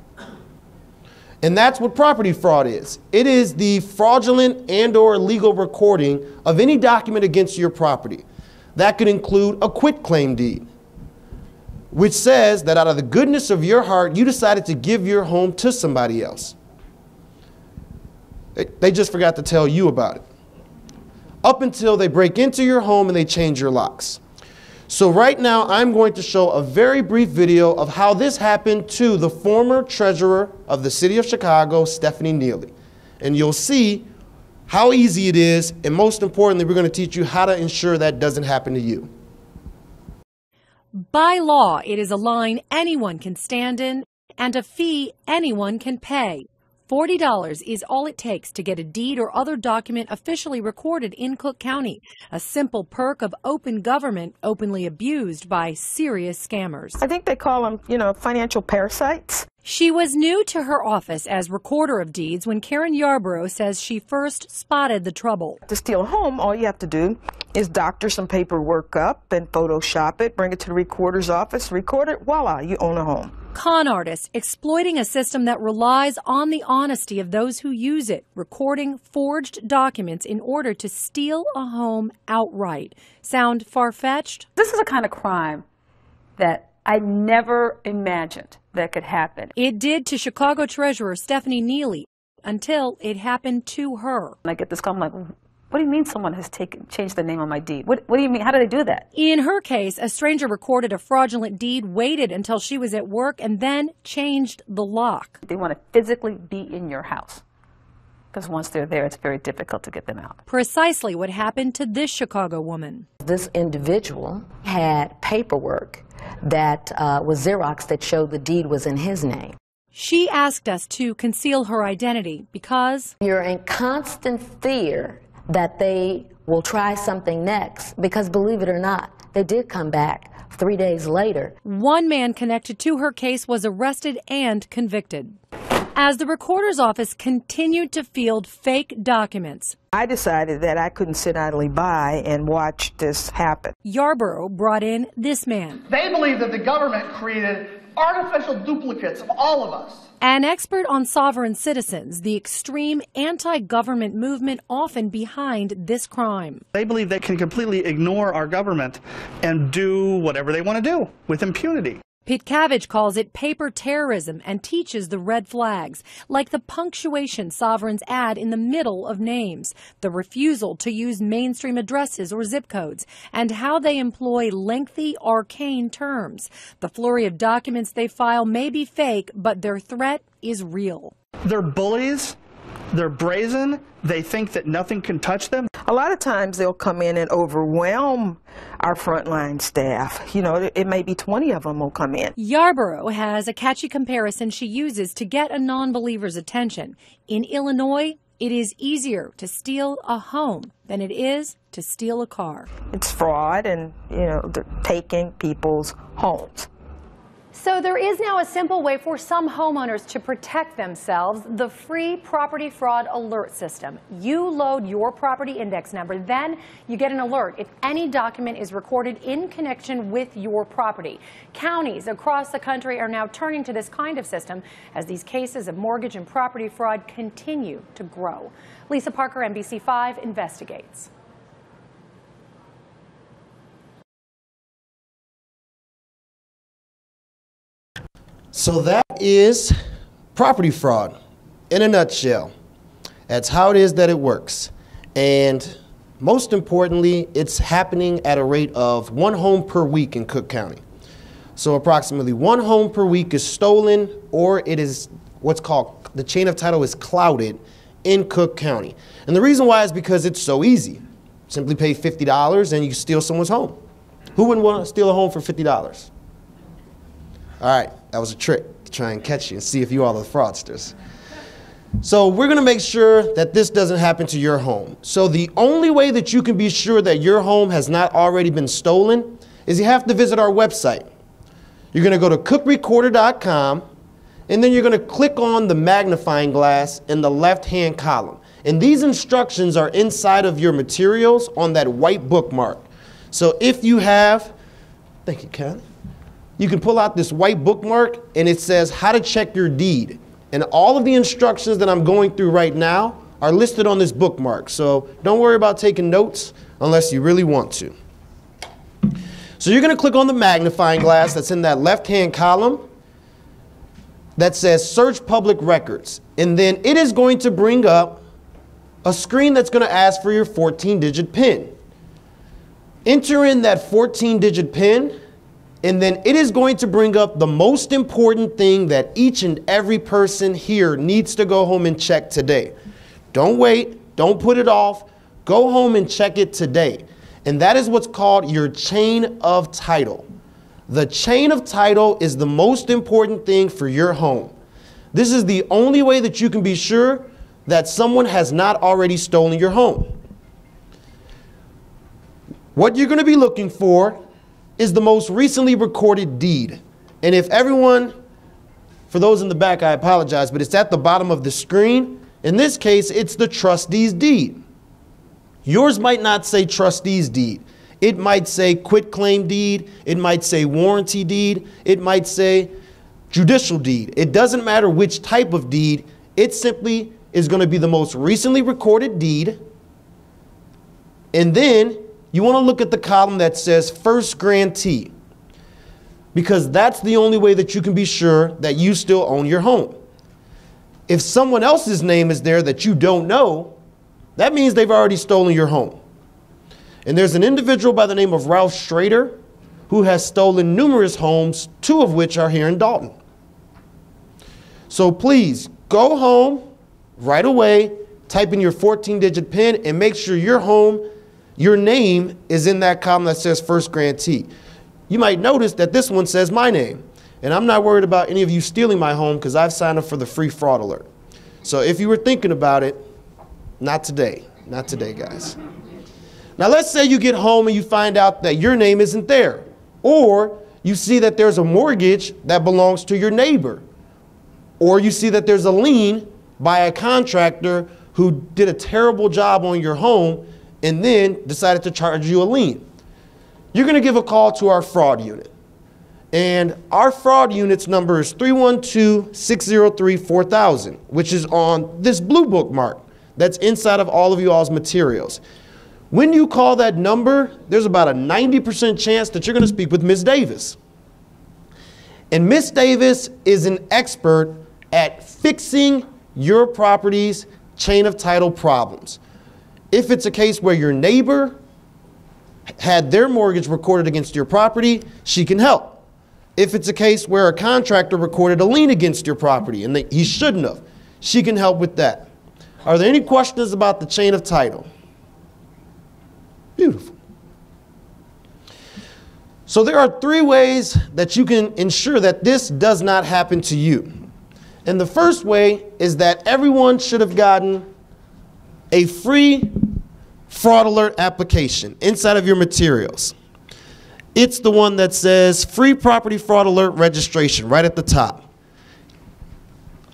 And that's what property fraud is. It is the fraudulent and/or illegal recording of any document against your property. That could include a quitclaim deed, which says that out of the goodness of your heart, you decided to give your home to somebody else. They just forgot to tell you about it. Up until they break into your home and they change your locks. So right now, I'm going to show a very brief video of how this happened to the former treasurer of the city of Chicago, Stephanie Neely. And you'll see how easy it is, and most importantly, we're going to teach you how to ensure that doesn't happen to you. By law, it is a line anyone can stand in and a fee anyone can pay. $40 is all it takes to get a deed or other document officially recorded in Cook County, a simple perk of open government openly abused by serious scammers. I think they call them, financial parasites. She was new to her office as recorder of deeds when Karen Yarborough says she first spotted the trouble. To steal a home, all you have to do is doctor some paperwork up and Photoshop it, bring it to the recorder's office, record it, voila, you own a home. Con artists exploiting a system that relies on the honesty of those who use it, recording forged documents in order to steal a home outright. Sound far-fetched? This is a kind of crime that I never imagined that could happen. It did to Chicago Treasurer Stephanie Neely until it happened to her. I get this call, I'm like, what do you mean someone has changed the name on my deed? What do you mean? How did they do that? In her case, a stranger recorded a fraudulent deed, waited until she was at work, and then changed the lock. They want to physically be in your house, because once they're there, it's very difficult to get them out. Precisely what happened to this Chicago woman. This individual had paperwork that was Xerox that showed the deed was in his name. She asked us to conceal her identity because you're in constant fear that they will try something next, because believe it or not, they did come back 3 days later. One man connected to her case was arrested and convicted. As the recorder's office continued to field fake documents, I decided that I couldn't sit idly by and watch this happen. Yarborough brought in this man. They believe that the government created artificial duplicates of all of us. An expert on sovereign citizens, the extreme anti-government movement often behind this crime. They believe they can completely ignore our government and do whatever they want to do with impunity. Pitcavage calls it paper terrorism and teaches the red flags, like the punctuation sovereigns add in the middle of names, the refusal to use mainstream addresses or zip codes, and how they employ lengthy, arcane terms. The flurry of documents they file may be fake, but their threat is real. They're bullies. They're brazen. They think that nothing can touch them. A lot of times they'll come in and overwhelm our frontline staff. It may be 20 of them will come in. Yarborough has a catchy comparison she uses to get a non-believer's attention. In Illinois, it is easier to steal a home than it is to steal a car. It's fraud and, they're taking people's homes. So there is now a simple way for some homeowners to protect themselves, the free property fraud alert system. You load your property index number, then you get an alert if any document is recorded in connection with your property. Counties across the country are now turning to this kind of system as these cases of mortgage and property fraud continue to grow. Lisa Parker, NBC5, investigates. So that is property fraud in a nutshell. That's how it is that it works. And most importantly, it's happening at a rate of 1 home per week in Cook County. So approximately 1 home per week is stolen, or it is what's called, the chain of title is clouded in Cook County. And the reason why is because it's so easy. Simply pay $50 and you steal someone's home. Who wouldn't want to steal a home for $50? All right, that was a trick to try and catch you and see if you all are the fraudsters. So we're going to make sure that this doesn't happen to your home. So the only way that you can be sure that your home has not already been stolen is you have to visit our website. You're going to go to cookrecorder.com, and then you're going to click on the magnifying glass in the left-hand column. And these instructions are inside of your materials on that white bookmark. So if you have, thank you, Ken. You can pull out this white bookmark and it says how to check your deed. And all of the instructions that I'm going through right now are listed on this bookmark. So don't worry about taking notes unless you really want to. So you're going to click on the magnifying glass that's in that left-hand column that says Search Public Records. And then it is going to bring up a screen that's going to ask for your 14-digit PIN. Enter in that 14-digit PIN, and then it is going to bring up the most important thing that each and every person here needs to go home and check today. Don't wait. Don't put it off. Go home and check it today. And that is what's called your chain of title. The chain of title is the most important thing for your home. This is the only way that you can be sure that someone has not already stolen your home. What you're going to be looking for is the most recently recorded deed. And if everyone, for those in the back, I apologize, but it's at the bottom of the screen. In this case, it's the trustee's deed. Yours might not say trustee's deed. It might say quitclaim deed. It might say warranty deed. It might say judicial deed. It doesn't matter which type of deed. It simply is going to be the most recently recorded deed. And then you want to look at the column that says first grantee, because that's the only way that you can be sure that you still own your home. If someone else's name is there that you don't know, that means they've already stolen your home. And there's an individual by the name of Ralph Schrader who has stolen numerous homes, 2 of which are here in Dalton. So please go home right away, type in your 14-digit PIN, and make sure your home, your name is in that column that says first grantee. You might notice that this one says my name. And I'm not worried about any of you stealing my home because I've signed up for the free fraud alert. So if you were thinking about it, not today. Not today, guys. Now let's say you get home and you find out that your name isn't there. Or you see that there's a mortgage that belongs to your neighbor. Or you see that there's a lien by a contractor who did a terrible job on your home and then decided to charge you a lien. You're going to give a call to our fraud unit. And our fraud unit's number is 312-603-4000, which is on this blue bookmark that's inside of all of you all's materials. When you call that number, there's about a 90% chance that you're going to speak with Ms. Davis. And Ms. Davis is an expert at fixing your property's chain of title problems. If it's a case where your neighbor had their mortgage recorded against your property, she can help. If it's a case where a contractor recorded a lien against your property and he shouldn't have, she can help with that. Are there any questions about the chain of title? Beautiful. So there are 3 ways that you can ensure that this does not happen to you. And the first way is that everyone should have gotten a free fraud alert application inside of your materials. It's the one that says free property fraud alert registration right at the top.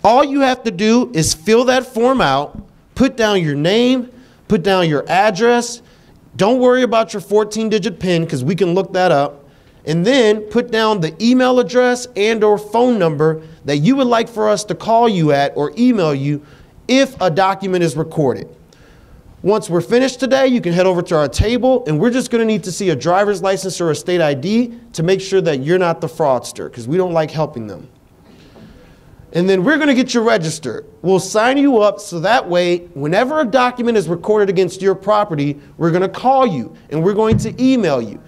All you have to do is fill that form out, put down your name, put down your address. Don't worry about your 14-digit PIN because we can look that up. And then put down the email address and or phone number that you would like for us to call you at or email you if a document is recorded. Once we're finished today, you can head over to our table, and we're just going to need to see a driver's license or a state ID to make sure that you're not the fraudster, because we don't like helping them. And then we're going to get you registered. We'll sign you up so that way, whenever a document is recorded against your property, we're going to call you, and we're going to email you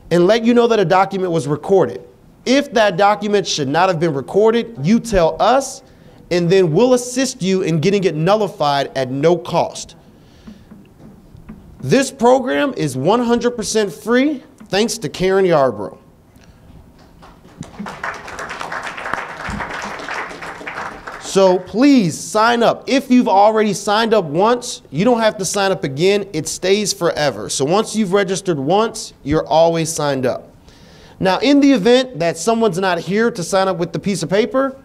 and let you know that a document was recorded. If that document should not have been recorded, you tell us, and then we'll assist you in getting it nullified at no cost. This program is 100% free, thanks to Karen Yarbrough. So please sign up. If you've already signed up once, you don't have to sign up again. It stays forever. So once you've registered once, you're always signed up. Now, in the event that someone's not here to sign up with the piece of paper,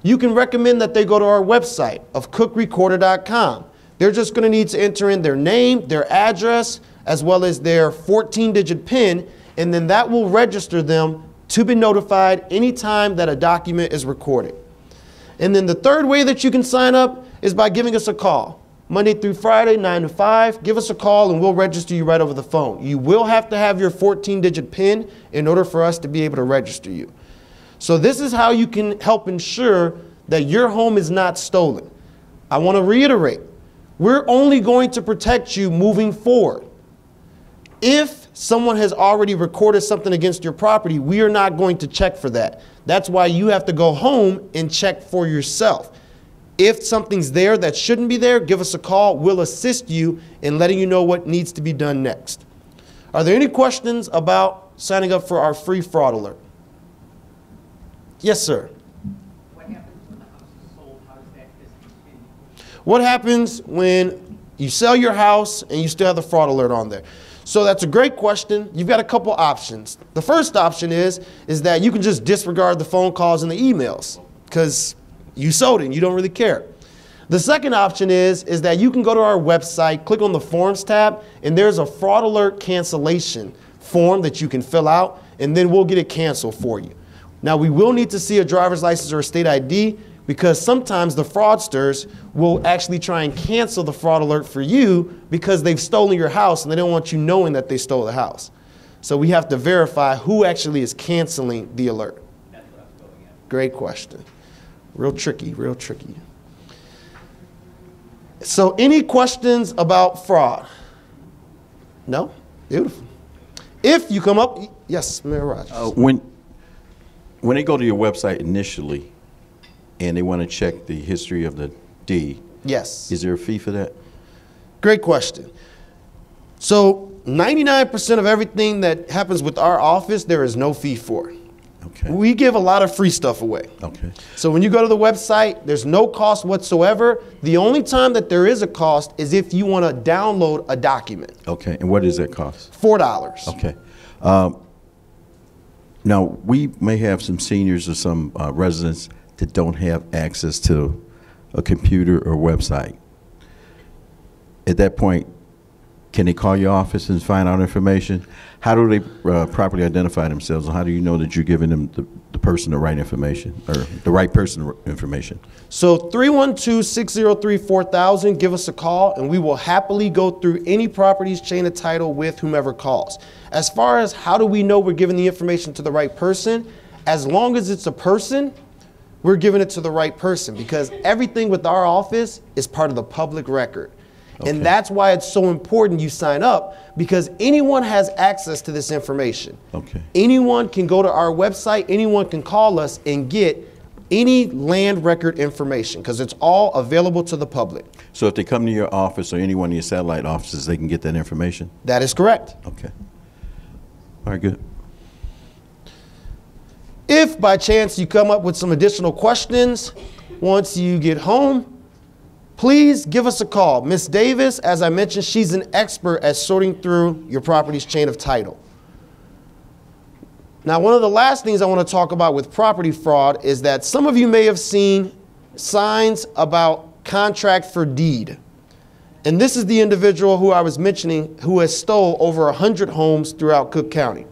you can recommend that they go to our website of cookrecorder.com. They're just going to need to enter in their name, their address, as well as their 14-digit PIN, and then that will register them to be notified anytime that a document is recorded. And then the third way that you can sign up is by giving us a call. Monday through Friday, 9 to 5. Give us a call and we'll register you right over the phone. You will have to have your 14-digit PIN in order for us to be able to register you. So this is how you can help ensure that your home is not stolen. I want to reiterate, we're only going to protect you moving forward. If someone has already recorded something against your property, we are not going to check for that. That's why you have to go home and check for yourself. If something's there that shouldn't be there, give us a call. We'll assist you in letting you know what needs to be done next. Are there any questions about signing up for our free fraud alert? Yes, sir. What happens when you sell your house and you still have the fraud alert on there? So that's a great question. You've got a couple options. The first option is that you can just disregard the phone calls and the emails because you sold it and you don't really care. The second option is that you can go to our website, click on the Forms tab, and there's a fraud alert cancellation form that you can fill out, and then we'll get it canceled for you. Now, we will need to see a driver's license or a state ID because sometimes the fraudsters will actually try and cancel the fraud alert for you because they've stolen your house and they don't want you knowing that they stole the house. So we have to verify who actually is canceling the alert. That's what I was going at. Great question. Real tricky, real tricky. So any questions about fraud? No? Beautiful. If you come up, yes, Mayor Rogers. When they go to your website initially and they want to check the history of the deed, yes, is there a fee for that? Great question. So 99% of everything that happens with our office, there is no fee for. Okay. We give a lot of free stuff away. Okay. So when you go to the website, there's no cost whatsoever. The only time that there is a cost is if you want to download a document. Okay. And what does that cost? $4. Okay. Now, we may have some seniors or some residents that don't have access to a computer or website. At that point, can they call your office and find out information? How do they properly identify themselves, and how do you know that you're giving them the person the right information, or the right person information? So 312-603-4000, give us a call, and we will happily go through any property's chain of title with whomever calls. As far as how do we know we're giving the information to the right person, as long as it's a person, we're giving it to the right person, because everything with our office is part of the public record. Okay. And that's why it's so important you sign up, because anyone has access to this information. Okay. Anyone can go to our website, anyone can call us and get any land record information, because it's all available to the public. So if they come to your office or any one of your satellite offices, they can get that information? That is correct. Okay. All right, good. If by chance you come up with some additional questions once you get home, please give us a call. Ms. Davis, as I mentioned, she's an expert at sorting through your property's chain of title. Now, one of the last things I want to talk about with property fraud is that some of you may have seen signs about contract for deed. And this is the individual who I was mentioning who has stole over 100 homes throughout Cook County.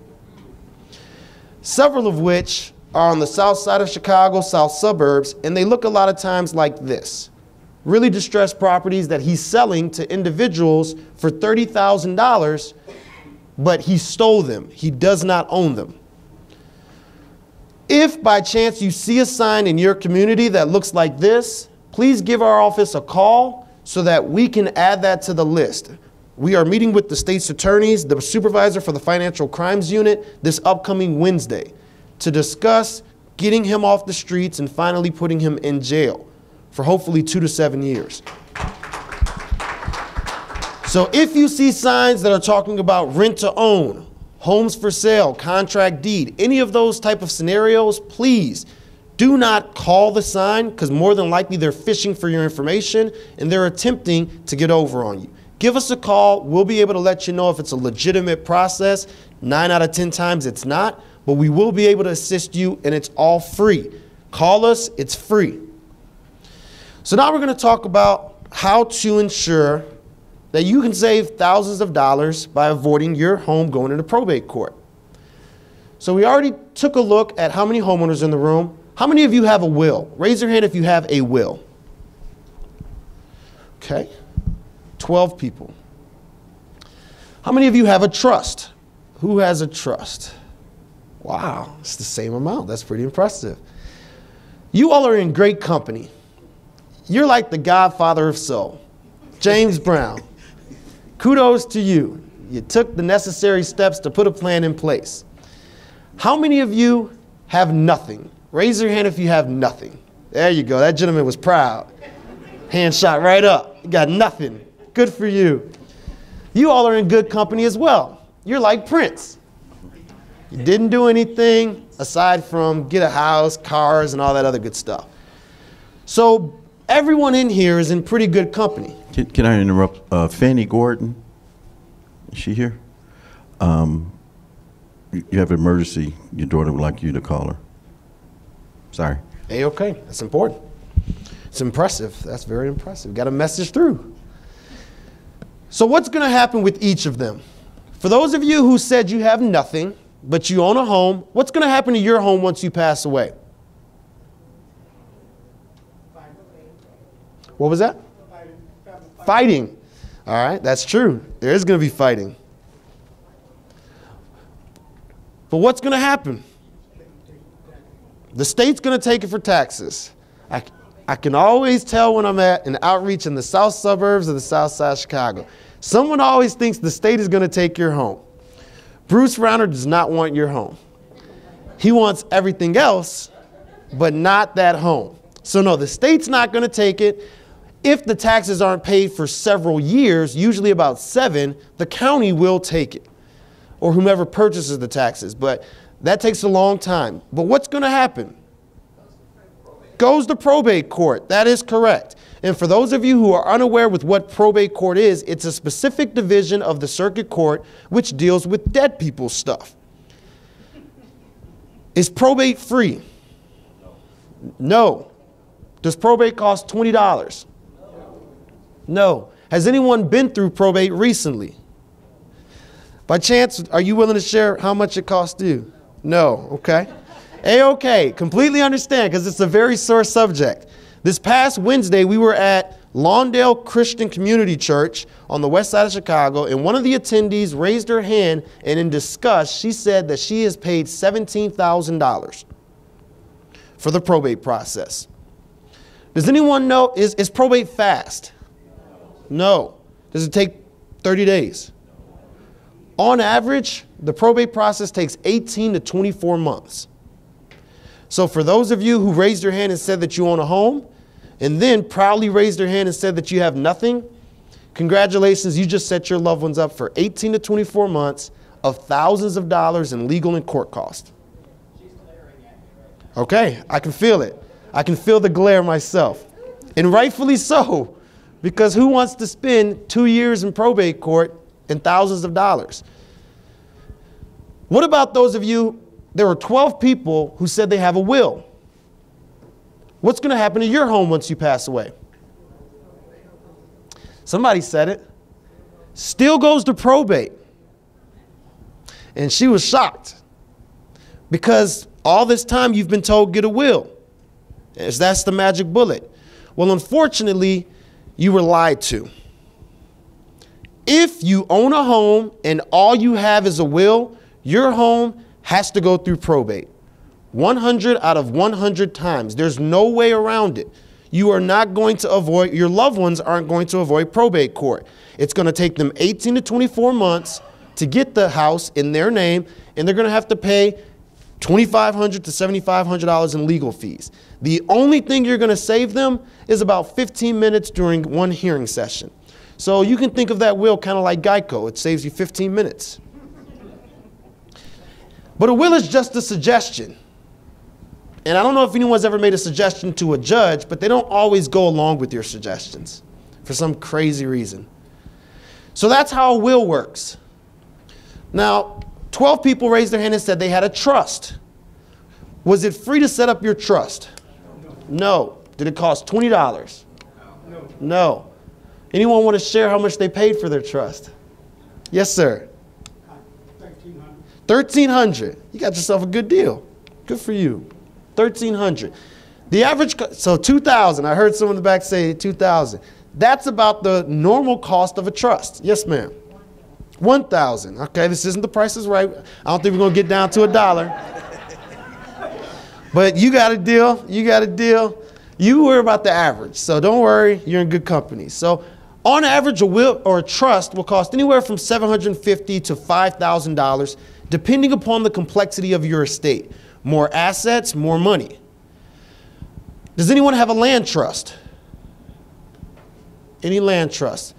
Several of which are on the south side of Chicago, south suburbs, and they look a lot of times like this. Really distressed properties that he's selling to individuals for $30,000, but he stole them. He does not own them. If by chance you see a sign in your community that looks like this, please give our office a call so that we can add that to the list. We are meeting with the state's attorneys, the supervisor for the Financial Crimes Unit, this upcoming Wednesday to discuss getting him off the streets and finally putting him in jail for hopefully 2 to 7 years. So if you see signs that are talking about rent to own, homes for sale, contract deed, any of those type of scenarios, please do not call the sign, because more than likely they're fishing for your information and they're attempting to get over on you. Give us a call. We'll be able to let you know if it's a legitimate process. 9 out of 10 times it's not, but we will be able to assist you, and it's all free. Call us, it's free. So now we're going to talk about how to ensure that you can save thousands of dollars by avoiding your home going into probate court. So we already took a look at how many homeowners in the room. How many of you have a will? Raise your hand if you have a will. Okay. 12 people. How many of you have a trust? Who has a trust? Wow, it's the same amount. That's pretty impressive. You all are in great company. You're like the godfather of soul, James Brown. Kudos to you. You took the necessary steps to put a plan in place. How many of you have nothing? Raise your hand if you have nothing. There you go. That gentleman was proud. Hand shot right up. You got nothing. Good for you. You all are in good company as well. You're like Prince. You didn't do anything aside from get a house, cars, and all that other good stuff. So everyone in here is in pretty good company. Can I interrupt? Fanny Gordon, is she here? You have an emergency. Your daughter would like you to call her. Sorry. Hey, okay. That's important. It's impressive. That's very impressive. Got a message through. So what's going to happen with each of them? For those of you who said you have nothing, but you own a home, what's going to happen to your home once you pass away? What was that? Fighting. All right, that's true. There is going to be fighting. But what's going to happen? The state's going to take it for taxes. I can always tell when I'm at an outreach in the south suburbs of the south side of Chicago. Someone always thinks the state is going to take your home. Bruce Rauner does not want your home. He wants everything else, but not that home. So no, the state's not going to take it. If the taxes aren't paid for several years, usually about 7, the county will take it, or whomever purchases the taxes. But that takes a long time. But what's going to happen? Goes to probate court. That is correct. And for those of you who are unaware with what probate court is, it's a specific division of the circuit court which deals with dead people's stuff. Is probate free? No. Does probate cost $20? No. Has anyone been through probate recently? By chance, are you willing to share how much it cost you? No. Okay. A-okay. Completely understand, because it's a very sore subject. This past Wednesday, we were at Lawndale Christian Community Church on the west side of Chicago, and one of the attendees raised her hand, and in disgust, she said that she has paid $17,000 for the probate process. Does anyone know, is probate fast? No. Does it take 30 days? On average, the probate process takes 18 to 24 months. So for those of you who raised your hand and said that you own a home, and then proudly raised your hand and said that you have nothing, congratulations, you just set your loved ones up for 18 to 24 months of thousands of dollars in legal and court costs. Okay, I can feel it. I can feel the glare myself. And rightfully so, because who wants to spend 2 years in probate court and thousands of dollars? What about those of you, there were 12 people who said they have a will. What's going to happen to your home once you pass away? Somebody said it. Still goes to probate. And she was shocked because all this time you've been told get a will. That's the magic bullet. Well, unfortunately, you were lied to. If you own a home and all you have is a will, your home has to go through probate. 100 out of 100 times. There's no way around it. You are not going to avoid, your loved ones aren't going to avoid probate court. It's going to take them 18 to 24 months to get the house in their name, and they're going to have to pay $2,500 to $7,500 in legal fees. The only thing you're going to save them is about 15 minutes during one hearing session. So you can think of that will kind of like Geico. It saves you 15 minutes. But a will is just a suggestion. And I don't know if anyone's ever made a suggestion to a judge, but they don't always go along with your suggestions for some crazy reason. So that's how a will works. Now, 12 people raised their hand and said they had a trust. Was it free to set up your trust? No. Did it cost $20? No. Anyone want to share how much they paid for their trust? Yes, sir. $1,300. $1,300. You got yourself a good deal. Good for you. $1,300. The average, so $2,000. I heard someone in the back say $2,000. That's about the normal cost of a trust. Yes, ma'am. $1,000. Okay, this isn't the Price is Right. I don't think we're gonna get down to $1. But you got a deal. You got a deal. You worry about the average, so don't worry. You're in good company. So, on average, a will or a trust will cost anywhere from $750 to $5,000, depending upon the complexity of your estate. More assets, more money. Does anyone have a land trust? Any land trust?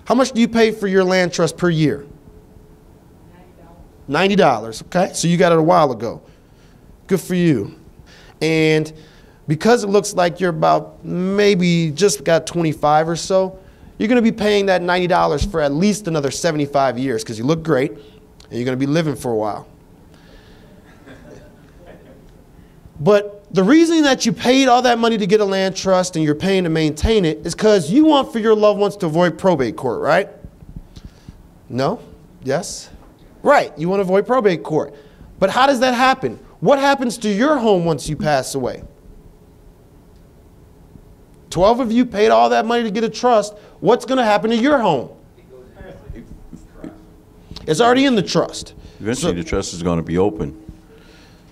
How much do you pay for your land trust per year? $90. Okay, so you got it a while ago. Good for you. And because it looks like you're about maybe just got 25 or so, you're going to be paying that $90 for at least another 75 years because you look great and you're going to be living for a while. But the reason that you paid all that money to get a land trust and you're paying to maintain it is because you want for your loved ones to avoid probate court, right? No? Yes? Right, you want to avoid probate court. But how does that happen? What happens to your home once you pass away? 12 of you paid all that money to get a trust. What's going to happen to your home? It's already in the trust. Eventually, the trust is going to be open,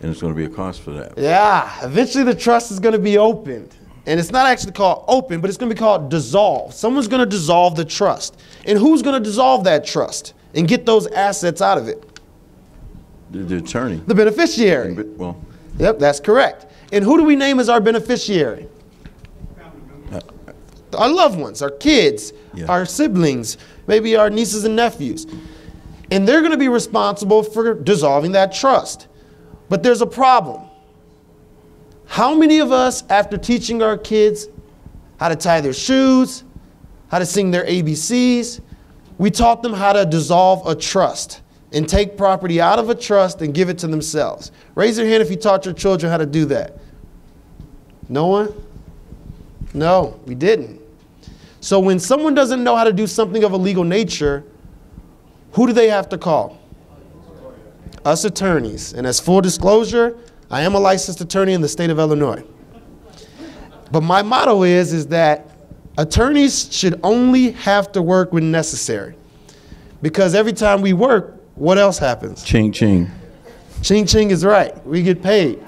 and it's going to be a cost for that. Yeah, eventually the trust is going to be opened. And it's not actually called open, but it's going to be called dissolve. Someone's going to dissolve the trust. And who's going to dissolve that trust and get those assets out of it? The attorney. The beneficiary. Well, yep, that's correct. And who do we name as our beneficiary? Our loved ones, our kids, our siblings, maybe our nieces and nephews. And they're going to be responsible for dissolving that trust. But there's a problem. How many of us, after teaching our kids how to tie their shoes, how to sing their ABCs, we taught them how to dissolve a trust and take property out of a trust and give it to themselves? Raise your hand if you taught your children how to do that. No one? No, we didn't. So when someone doesn't know how to do something of a legal nature, who do they have to call? Us attorneys. And as full disclosure, I am a licensed attorney in the state of Illinois. But my motto is that attorneys should only have to work when necessary. Because every time we work, what else happens? Ching ching. Ching ching is right. We get paid.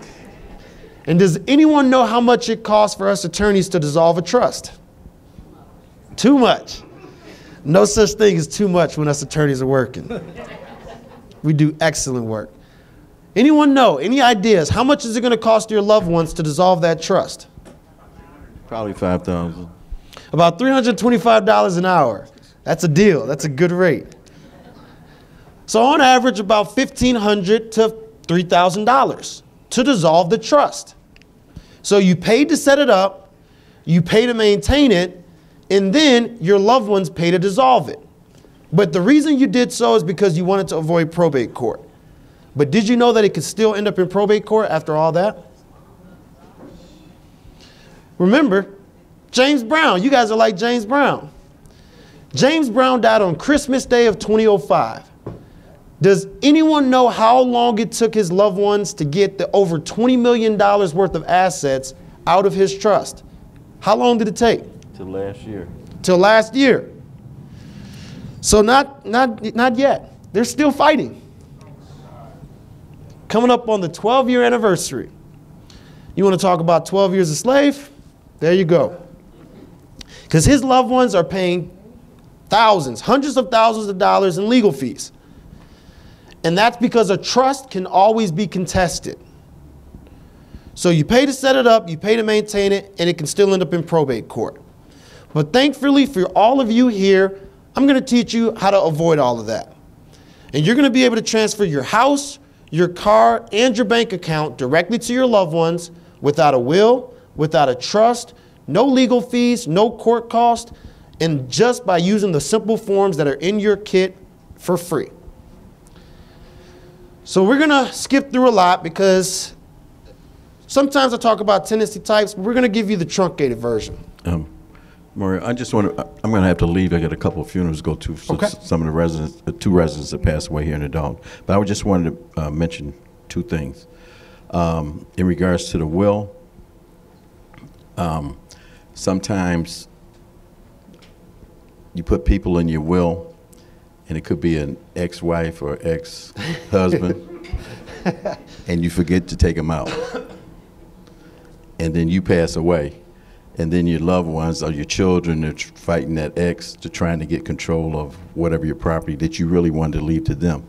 And does anyone know how much it costs for us attorneys to dissolve a trust? Too much. No such thing as too much when us attorneys are working. We do excellent work. Anyone know, any ideas, how much is it going to cost your loved ones to dissolve that trust? Probably $5,000. About $325 an hour. That's a deal. That's a good rate. So on average, about $1,500 to $3,000 to dissolve the trust. So you paid to set it up, you pay to maintain it, and then your loved ones pay to dissolve it. But the reason you did so is because you wanted to avoid probate court. But did you know that it could still end up in probate court after all that? Remember, James Brown. You guys are like James Brown. James Brown died on Christmas Day of 2005. Does anyone know how long it took his loved ones to get the over $20 million worth of assets out of his trust? How long did it take? Till last year. Till last year. So not yet. They're still fighting. Coming up on the 12-year anniversary. You want to talk about 12 years a slave? There you go. Because his loved ones are paying thousands, hundreds of thousands of dollars in legal fees. And that's because a trust can always be contested. So you pay to set it up, you pay to maintain it, and it can still end up in probate court. But thankfully for all of you here, I'm going to teach you how to avoid all of that. And you're going to be able to transfer your house, your car, and your bank account directly to your loved ones without a will, without a trust, no legal fees, no court cost, and just by using the simple forms that are in your kit for free. So we're going to skip through a lot because sometimes I talk about tenancy types, but we're going to give you the truncated version. Mario, I just want to, I'm going to have to leave. I got a couple of funerals to go to for some of the residents, two residents that passed away here in the Dalton. But I just wanted to mention two things. In regards to the will, sometimes you put people in your will, and it could be an ex-wife or ex-husband, and you forget to take them out. And then you pass away, and then your loved ones or your children are fighting that ex to trying to get control of whatever your property that you really wanted to leave to them.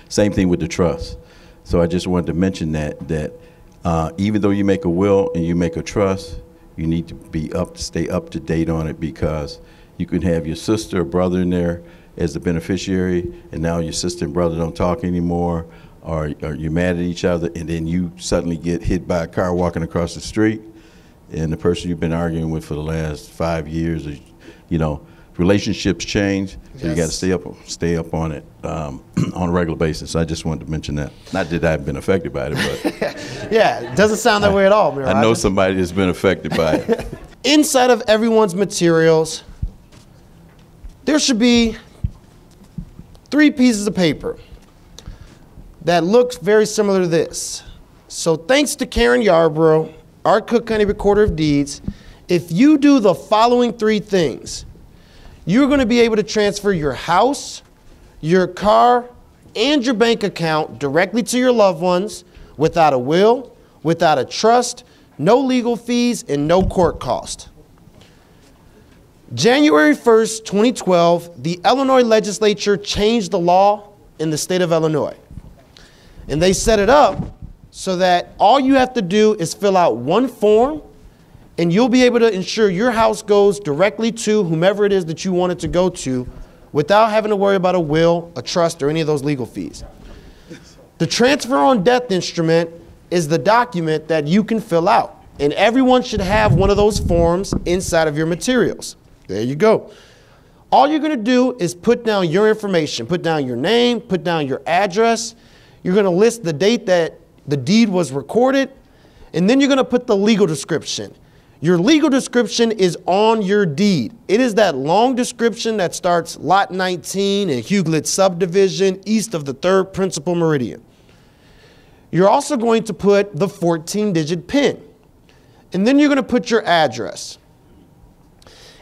Same thing with the trust. So I just wanted to mention that even though you make a will and you make a trust, you need to stay up to date on it, because you can have your sister or brother in there as the beneficiary, and now your sister and brother don't talk anymore, or you're mad at each other, and then you suddenly get hit by a car walking across the street, and the person you've been arguing with for the last 5 years, you know, relationships change, so you got to stay up on it on a regular basis. I just wanted to mention that. Not that I've been affected by it, but yeah, it doesn't sound that way at all, Mayor I know Rogers. somebody that's been affected by it. Inside of everyone's materials, there should be 3 pieces of paper that looks very similar to this. So thanks to Karen Yarborough, our Cook County Recorder of Deeds, if you do the following 3 things, you're going to be able to transfer your house, your car, and your bank account directly to your loved ones without a will, without a trust, no legal fees, and no court cost. January 1st, 2012, the Illinois legislature changed the law in the state of Illinois. And they set it up so that all you have to do is fill out one form, and you'll be able to ensure your house goes directly to whomever it is that you want it to go to without having to worry about a will, a trust, or any of those legal fees. The transfer on death instrument is the document that you can fill out, and everyone should have one of those forms inside of your materials. There you go. All you're going to do is put down your information, put down your name, put down your address. You're going to list the date that the deed was recorded, and then you're going to put the legal description. Your legal description is on your deed. It is that long description that starts Lot 19 in Huglet subdivision east of the 3rd principal meridian. You're also going to put the 14-digit PIN, and then you're going to put your address.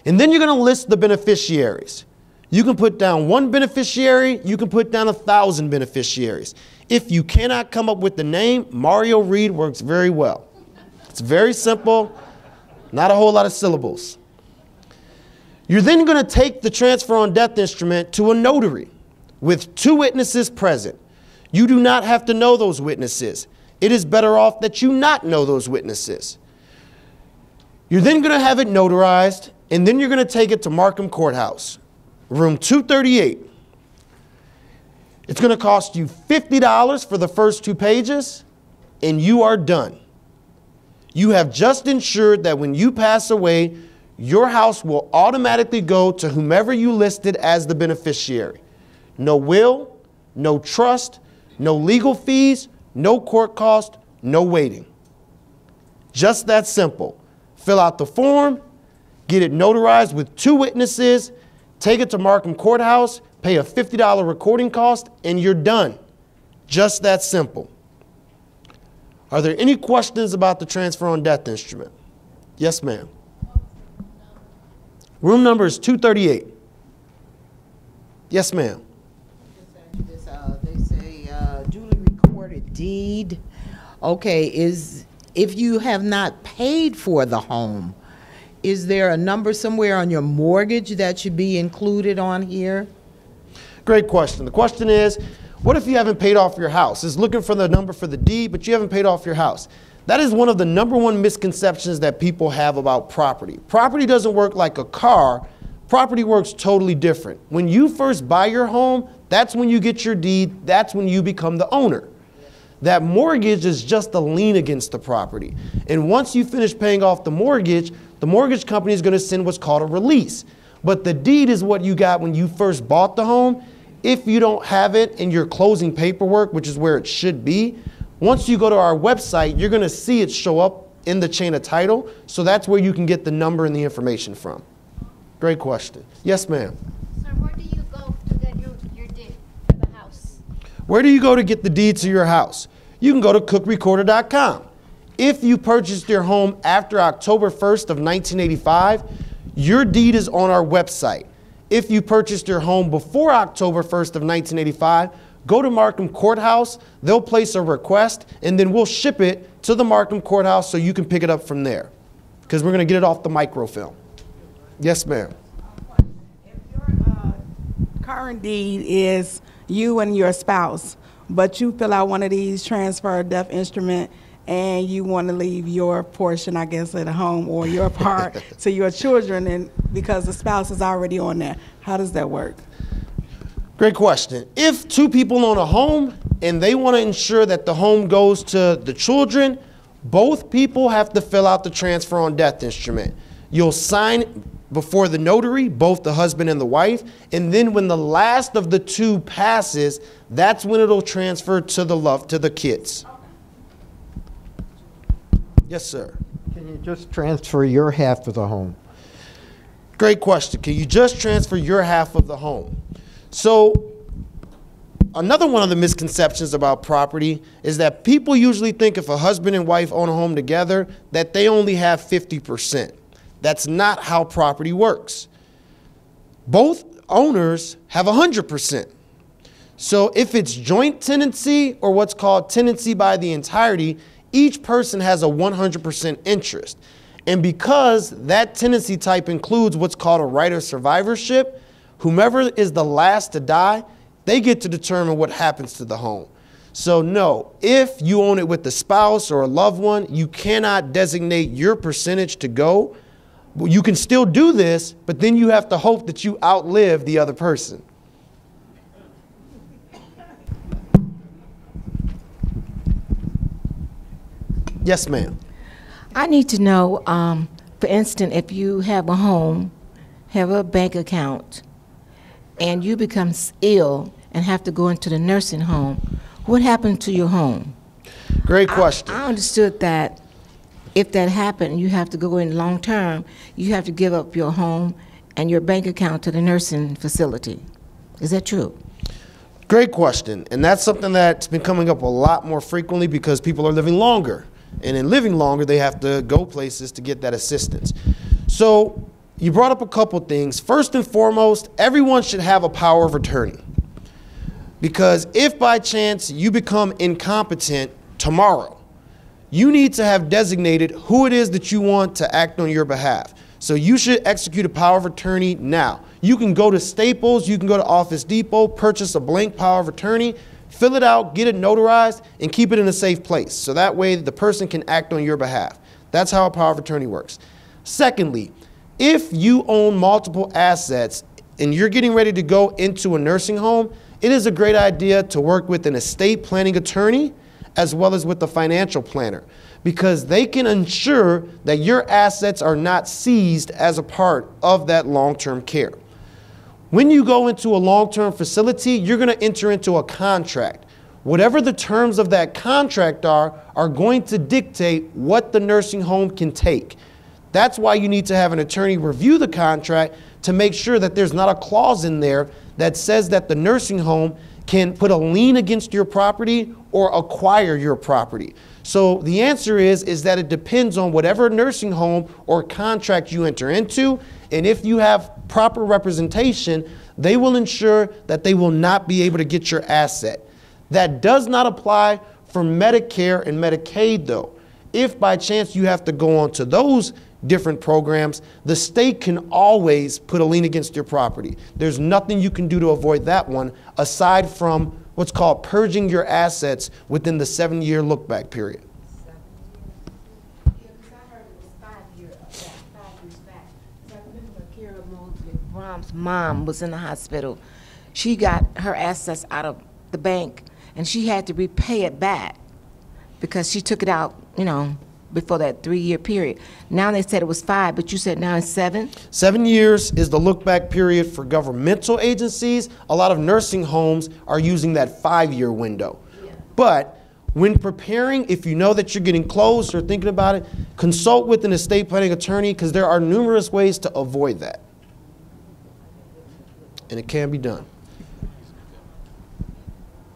And then you're going to list the beneficiaries. You can put down 1 beneficiary, you can put down 1,000 beneficiaries. If you cannot come up with the name, Mario Reed works very well. It's very simple, not a whole lot of syllables. You're then going to take the transfer on death instrument to a notary with 2 witnesses present. You do not have to know those witnesses. It is better off that you not know those witnesses. You're then going to have it notarized, and then you're going to take it to Markham Courthouse, room 238. It's going to cost you $50 for the first 2 pages, and you are done. You have just ensured that when you pass away, your house will automatically go to whomever you listed as the beneficiary. No will, no trust, no legal fees, no court cost, no waiting. Just that simple. Fill out the form, get it notarized with 2 witnesses, take it to Markham Courthouse, pay a $50 recording cost, and you're done. Just that simple. Are there any questions about the transfer on death instrument? Yes, ma'am. Room number is 238. Yes, ma'am. They say duly recorded deed. Okay, if you have not paid for the home, is there a number somewhere on your mortgage that should be included on here? Great question. The question is, what if you haven't paid off your house? It's looking for the number for the deed, but you haven't paid off your house. That is one of the #1 misconceptions that people have about property. Property doesn't work like a car. Property works totally different. When you first buy your home, that's when you get your deed. That's when you become the owner. That mortgage is just a lien against the property. And once you finish paying off the mortgage company is going to send what's called a release. But the deed is what you got when you first bought the home. If you don't have it in your closing paperwork, which is where it should be, once you go to our website, you're going to see it show up in the chain of title. So that's where you can get the number and the information from. Great question. Yes, ma'am. Sir, where do you go to get your deed for the house? Where do you go to get the deed to your house? you can go to cookrecorder.com. If you purchased your home after October 1st of 1985, your deed is on our website. If you purchased your home before October 1st of 1985, go to Markham Courthouse, they'll place a request, and then we'll ship it to the Markham Courthouse so you can pick it up from there, because we're going to get it off the microfilm. Yes, ma'am. Current deed is you and your spouse, but you fill out one of these transfer of death instrument and you want to leave your portion, I guess, at home or your part to your children, and because the spouse is already on there. How does that work? Great question. If two people own a home and they want to ensure that the home goes to the children, both people have to fill out the transfer on death instrument. You'll sign before the notary, both the husband and the wife, and then when the last of the two passes, that's when it'll transfer to the kids. Yes, sir. Can you just transfer your half of the home? Great question. Can you just transfer your half of the home? So another one of the misconceptions about property is that people usually think if a husband and wife own a home together that they only have 50%. That's not how property works. Both owners have 100%. So if it's joint tenancy or what's called tenancy by the entirety, each person has a 100% interest. And because that tenancy type includes what's called a right of survivorship, whomever is the last to die, they get to determine what happens to the home. So no, if you own it with a spouse or a loved one, you cannot designate your percentage to go. You can still do this, but then you have to hope that you outlive the other person. Yes, ma'am. I need to know, for instance, if you have a home, have a bank account, and you become ill and have to go into the nursing home, what happened to your home? Great question. I understood that if that happened, you have to go in long term, you have to give up your home and your bank account to the nursing facility. Is that true? Great question. And that's something that's been coming up a lot more frequently because people are living longer. And in living longer, they have to go places to get that assistance. So you brought up a couple things. First and foremost, everyone should have a power of attorney. Because if by chance you become incompetent tomorrow, you need to have designated who it is that you want to act on your behalf. So you should execute a power of attorney now. You can go to Staples, you can go to Office Depot, purchase a blank power of attorney, fill it out, get it notarized, and keep it in a safe place. So that way the person can act on your behalf. That's how a power of attorney works. Secondly, if you own multiple assets and you're getting ready to go into a nursing home, it is a great idea to work with an estate planning attorney as well as with the financial planner, because they can ensure that your assets are not seized as a part of that long-term care. When you go into a long-term facility, you're going to enter into a contract. Whatever the terms of that contract are going to dictate what the nursing home can take. That's why you need to have an attorney review the contract to make sure that there's not a clause in there that says that the nursing home can put a lien against your property or acquire your property. So the answer is that it depends on whatever nursing home or contract you enter into, and if you have proper representation, they will ensure that they will not be able to get your asset. That does not apply for Medicare and Medicaid though. If by chance you have to go on to those different programs, the state can always put a lien against your property. There's nothing you can do to avoid that one aside from what's called purging your assets within the 7-year look-back period. Brahm's mom was in the hospital. She got her assets out of the bank and she had to repay it back because she took it out, you know, before that 3-year period. Now they said it was 5, but you said now it's 7? 7 years is the look-back period for governmental agencies. A lot of nursing homes are using that 5-year window. Yeah. But when preparing, if you know that you're getting close or thinking about it, consult with an estate planning attorney because there are numerous ways to avoid that. And it can be done.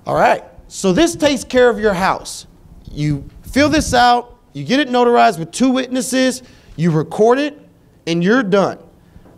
All right, so this takes care of your house. You fill this out, you get it notarized with 2 witnesses, you record it, and you're done.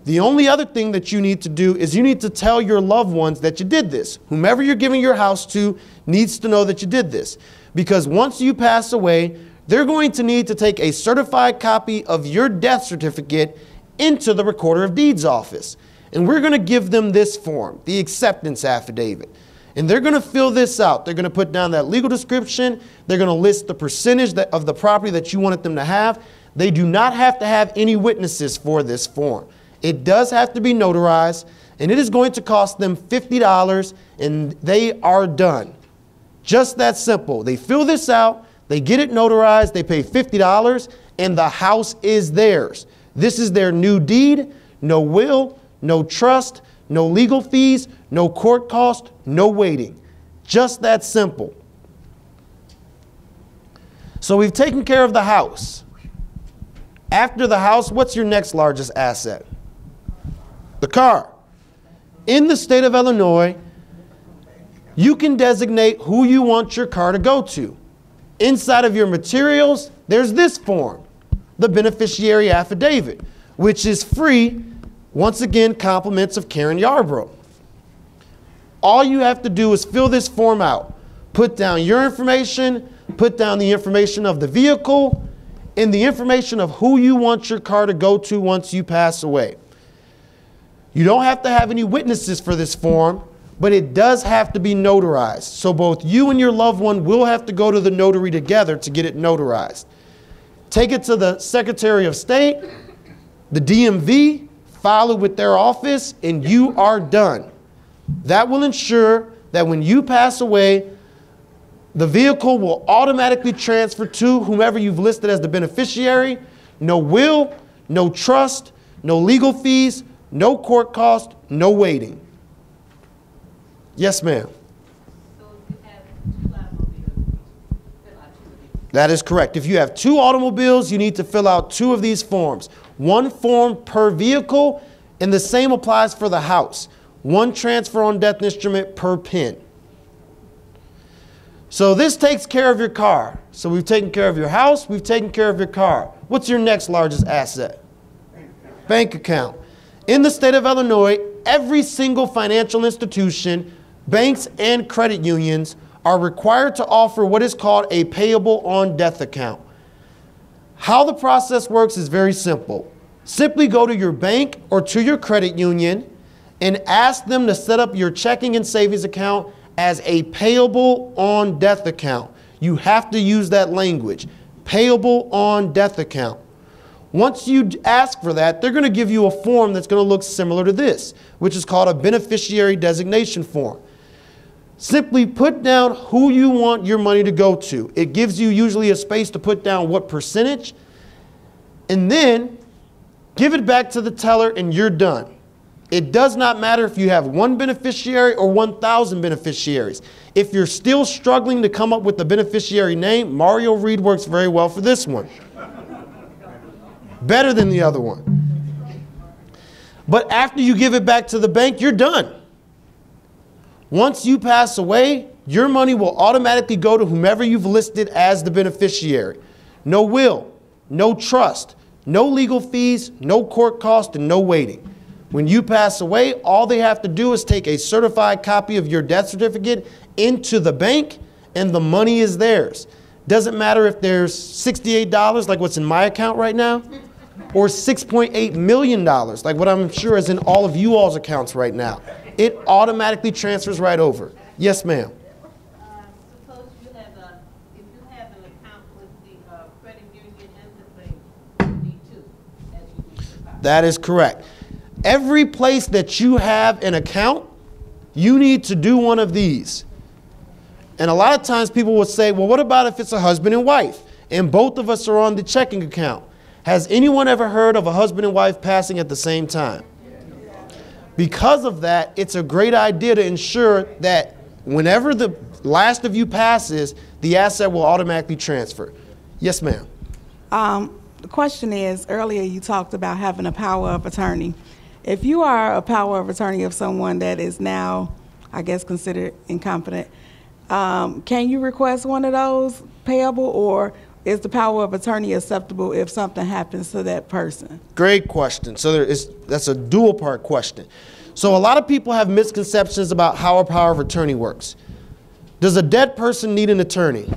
The only other thing that you need to do is you need to tell your loved ones that you did this. Whomever you're giving your house to needs to know that you did this. Because once you pass away, they're going to need to take a certified copy of your death certificate into the Recorder of Deeds office. And we're going to give them this form, the acceptance affidavit. And they're going to fill this out. They're going to put down that legal description. They're going to list the percentage of the property that you wanted them to have. They do not have to have any witnesses for this form. It does have to be notarized, and it is going to cost them $50, and they are done. Just that simple. They fill this out, they get it notarized, they pay $50, and the house is theirs. This is their new deed, no will, no trust, no legal fees, no court cost, no waiting. Just that simple. So we've taken care of the house. After the house, what's your next largest asset? The car. In the state of Illinois, you can designate who you want your car to go to. Inside of your materials, there's this form, the beneficiary affidavit, which is free. Once again, compliments of Karen Yarbrough. All you have to do is fill this form out. Put down your information, put down the information of the vehicle, and the information of who you want your car to go to once you pass away. You don't have to have any witnesses for this form, but it does have to be notarized. So both you and your loved one will have to go to the notary together to get it notarized. Take it to the Secretary of State, the DMV, file it with their office, and you are done. That will ensure that when you pass away, the vehicle will automatically transfer to whomever you've listed as the beneficiary. No will, no trust, no legal fees, no court cost, no waiting. Yes, ma'am. That is correct. If you have 2 automobiles, you need to fill out 2 of these forms. 1 form per vehicle, and the same applies for the house. 1 transfer on death instrument per PIN. So this takes care of your car. So we've taken care of your house, we've taken care of your car. What's your next largest asset? Bank account. In the state of Illinois, every single financial institution, banks and credit unions are required to offer what is called a payable on death account. How the process works is very simple. Simply go to your bank or to your credit union and ask them to set up your checking and savings account as a payable on death account. You have to use that language, payable on death account. Once you ask for that, they're going to give you a form that's going to look similar to this, which is called a beneficiary designation form. Simply put down who you want your money to go to. It gives you usually a space to put down what percentage, and then give it back to the teller and you're done. It does not matter if you have 1 beneficiary or 1,000 beneficiaries. If you're still struggling to come up with the beneficiary name, Mario Reed works very well for this one. Better than the other one. But after you give it back to the bank, you're done. Once you pass away, your money will automatically go to whomever you've listed as the beneficiary. No will, no trust, no legal fees, no court cost, and no waiting. When you pass away, all they have to do is take a certified copy of your death certificate into the bank, and the money is theirs. Doesn't matter if there's $68, like what's in my account right now, or $6.8 million, like what I'm sure is in all of you all's accounts right now. It automatically transfers right over. Yes, ma'am. Suppose you have if you have an account with the credit union and the bank, you need 2, as you do for power. That is correct. Every place that you have an account, you need to do one of these. And a lot of times people will say, well, what about if it's a husband and wife and both of us are on the checking account? Has anyone ever heard of a husband and wife passing at the same time? Because of that, it's a great idea to ensure that whenever the last of you passes, the asset will automatically transfer. Yes, ma'am. The question is, earlier you talked about having a power of attorney. If you are a power of attorney of someone that is now, I guess, considered incompetent, Can you request one of those payable, or is the power of attorney acceptable if something happens to that person? Great question. So that's a dual part question. So a lot of people have misconceptions about how a power of attorney works. Does a dead person need an attorney?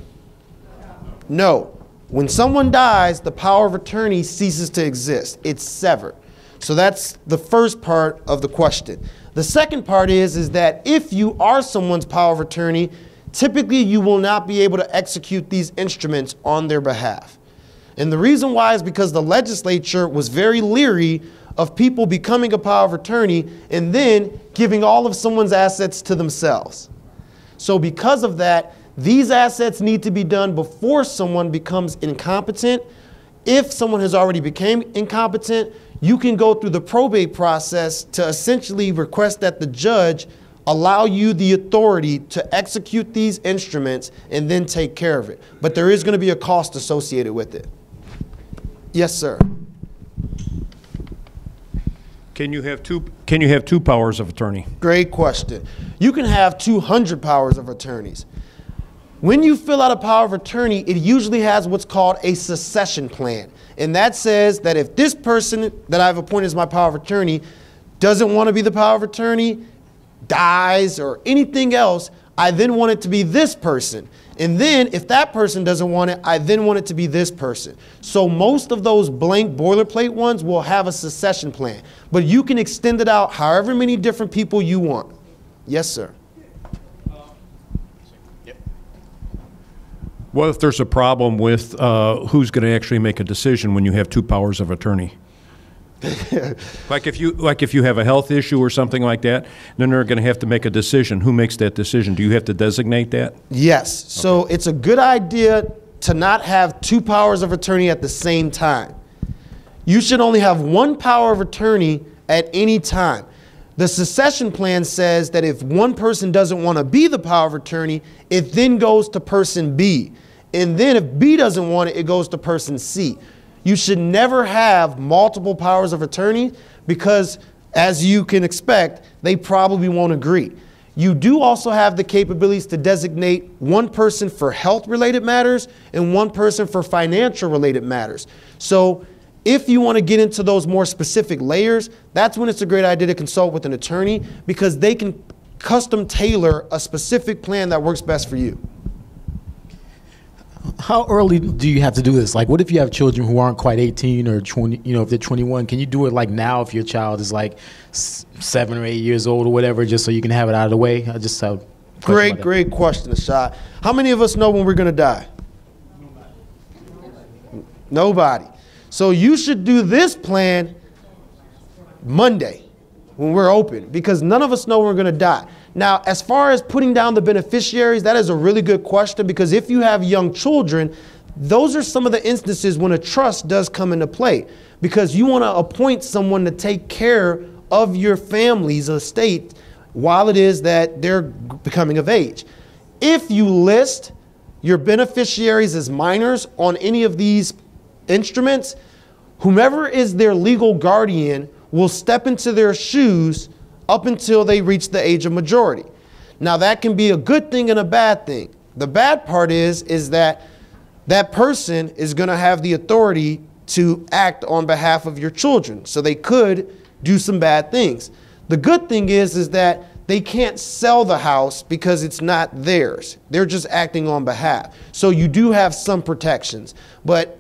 No. When someone dies, the power of attorney ceases to exist. It's severed. So that's the first part of the question. The second part is that if you are someone's power of attorney, typically you will not be able to execute these instruments on their behalf. And the reason why is because the legislature was very leery of people becoming a power of attorney and then giving all of someone's assets to themselves. So because of that, these assets need to be done before someone becomes incompetent. If someone has already become incompetent, you can go through the probate process to essentially request that the judge allow you the authority to execute these instruments and then take care of it. But there is going to be a cost associated with it. Yes, sir. Can you have two powers of attorney? Great question. You can have 200 powers of attorneys. When you fill out a power of attorney, it usually has what's called a succession plan. And that says that if this person that I've appointed as my power of attorney doesn't want to be the power of attorney, dies, or anything else, I then want it to be this person. And then if that person doesn't want it, I then want it to be this person. So most of those blank boilerplate ones will have a succession plan. But you can extend it out however many different people you want. Yes, sir. What if there's a problem with who's going to actually make a decision when you have two powers of attorney? Like if you have a health issue or something like that, then they're going to have to make a decision. Who makes that decision? Do you have to designate that? Yes. So it's a good idea to not have two powers of attorney at the same time. You should only have one power of attorney at any time. The succession plan says that if one person doesn't want to be the power of attorney, it then goes to person B. And then if B doesn't want it, it goes to person C. You should never have multiple powers of attorney because, as you can expect, they probably won't agree. You do also have the capabilities to designate one person for health-related matters and one person for financial-related matters. So if you want to get into those more specific layers, that's when it's a great idea to consult with an attorney because they can custom tailor a specific plan that works best for you. How early do you have to do this? Like, what if you have children who aren't quite 18 or 20, if they're 21? Can you do it like now if your child is like 7 or 8 years old or whatever, just so you can have it out of the way? I just have Great question, Ashad. How many of us know when we're going to die? Nobody. So you should do this plan Monday when we're open because none of us know when we're going to die. Now, as far as putting down the beneficiaries, that is a really good question because if you have young children, those are some of the instances when a trust does come into play because you want to appoint someone to take care of your family's estate while it is that they're becoming of age. If you list your beneficiaries as minors on any of these instruments, whomever is their legal guardian will step into their shoes up until they reach the age of majority. Now that can be a good thing and a bad thing. The bad part is that that person is going to have the authority to act on behalf of your children. So they could do some bad things. The good thing is that they can't sell the house because it's not theirs. They're just acting on behalf. So you do have some protections, but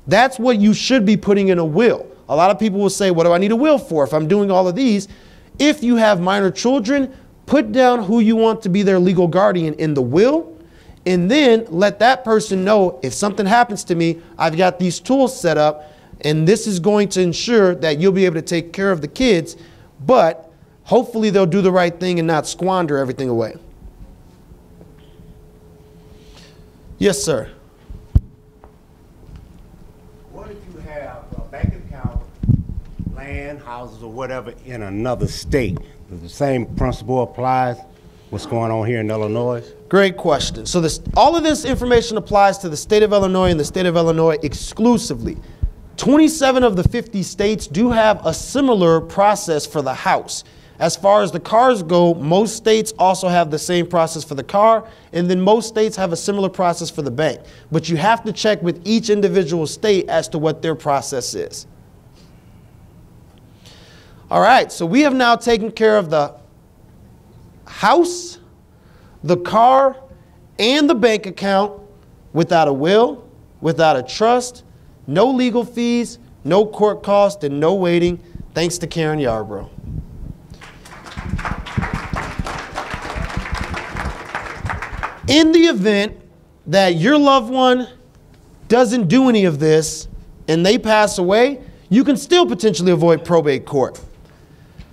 that's what you should be putting in a will. A lot of people will say, what do I need a will for if I'm doing all of these? If you have minor children, put down who you want to be their legal guardian in the will, and then let that person know if something happens to me, I've got these tools set up, and this is going to ensure that you'll be able to take care of the kids, but hopefully they'll do the right thing and not squander everything away. Yes, sir. What if you have a bank account, land, houses, or whatever in another state? Does the same principle applies? What's going on here in Illinois? Great question. So all of this information applies to the state of Illinois and the state of Illinois exclusively. 27 of the 50 states do have a similar process for the house. As far as the cars go, most states also have the same process for the car, and then most states have a similar process for the bank. But you have to check with each individual state as to what their process is. All right, so we have now taken care of the house, the car, and the bank account without a will, without a trust, no legal fees, no court cost, and no waiting, thanks to Karen Yarbrough. In the event that your loved one doesn't do any of this and they pass away, you can still potentially avoid probate court.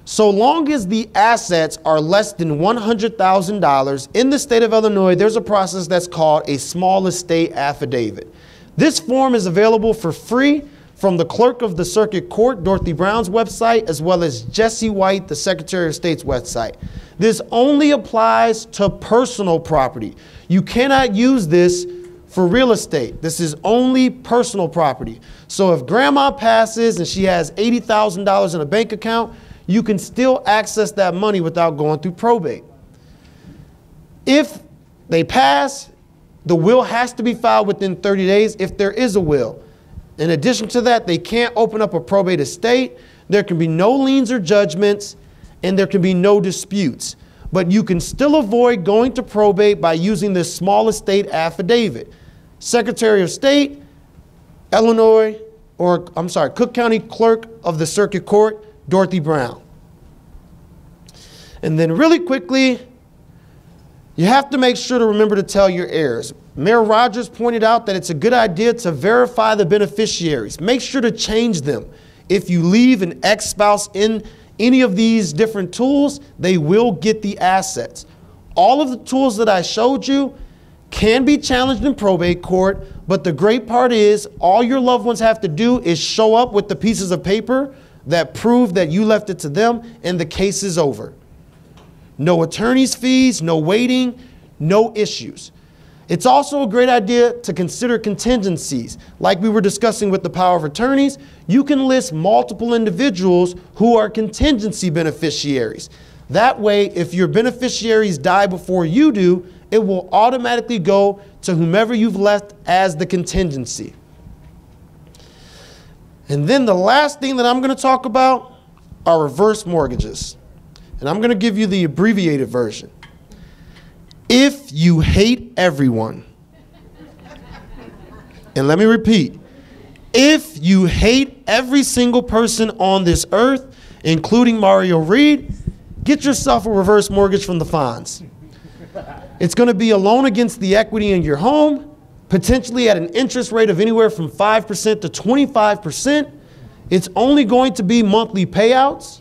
So long as the assets are less than $100,000, in the state of Illinois, there's a process that's called a small estate affidavit. This form is available for free from the clerk of the circuit court, Dorothy Brown's website, as well as Jesse White, the Secretary of State's website. This only applies to personal property. You cannot use this for real estate. This is only personal property. So if grandma passes and she has $80,000 in a bank account, you can still access that money without going through probate. If they pass, the will has to be filed within 30 days if there is a will. In addition to that, they can't open up a probate estate. There can be no liens or judgments, and there can be no disputes. But you can still avoid going to probate by using this small estate affidavit. Secretary of State, Illinois, or I'm sorry, Cook County Clerk of the Circuit Court, Dorothy Brown. And then really quickly, you have to make sure to remember to tell your heirs. Mayor Rogers pointed out that it's a good idea to verify the beneficiaries. Make sure to change them. If you leave an ex-spouse in any of these different tools, they will get the assets. All of the tools that I showed you can be challenged in probate court, but the great part is all your loved ones have to do is show up with the pieces of paper that prove that you left it to them, and the case is over. No attorney's fees, no waiting, no issues. It's also a great idea to consider contingencies. Like we were discussing with the power of attorneys, you can list multiple individuals who are contingency beneficiaries. That way, if your beneficiaries die before you do, it will automatically go to whomever you've left as the contingency. And then the last thing that I'm going to talk about are reverse mortgages. And I'm going to give you the abbreviated version. If you hate everyone, and let me repeat, if you hate every single person on this earth, including Mario Reed, get yourself a reverse mortgage from the Fonz. It's going to be a loan against the equity in your home, potentially at an interest rate of anywhere from 5% to 25%. It's only going to be monthly payouts.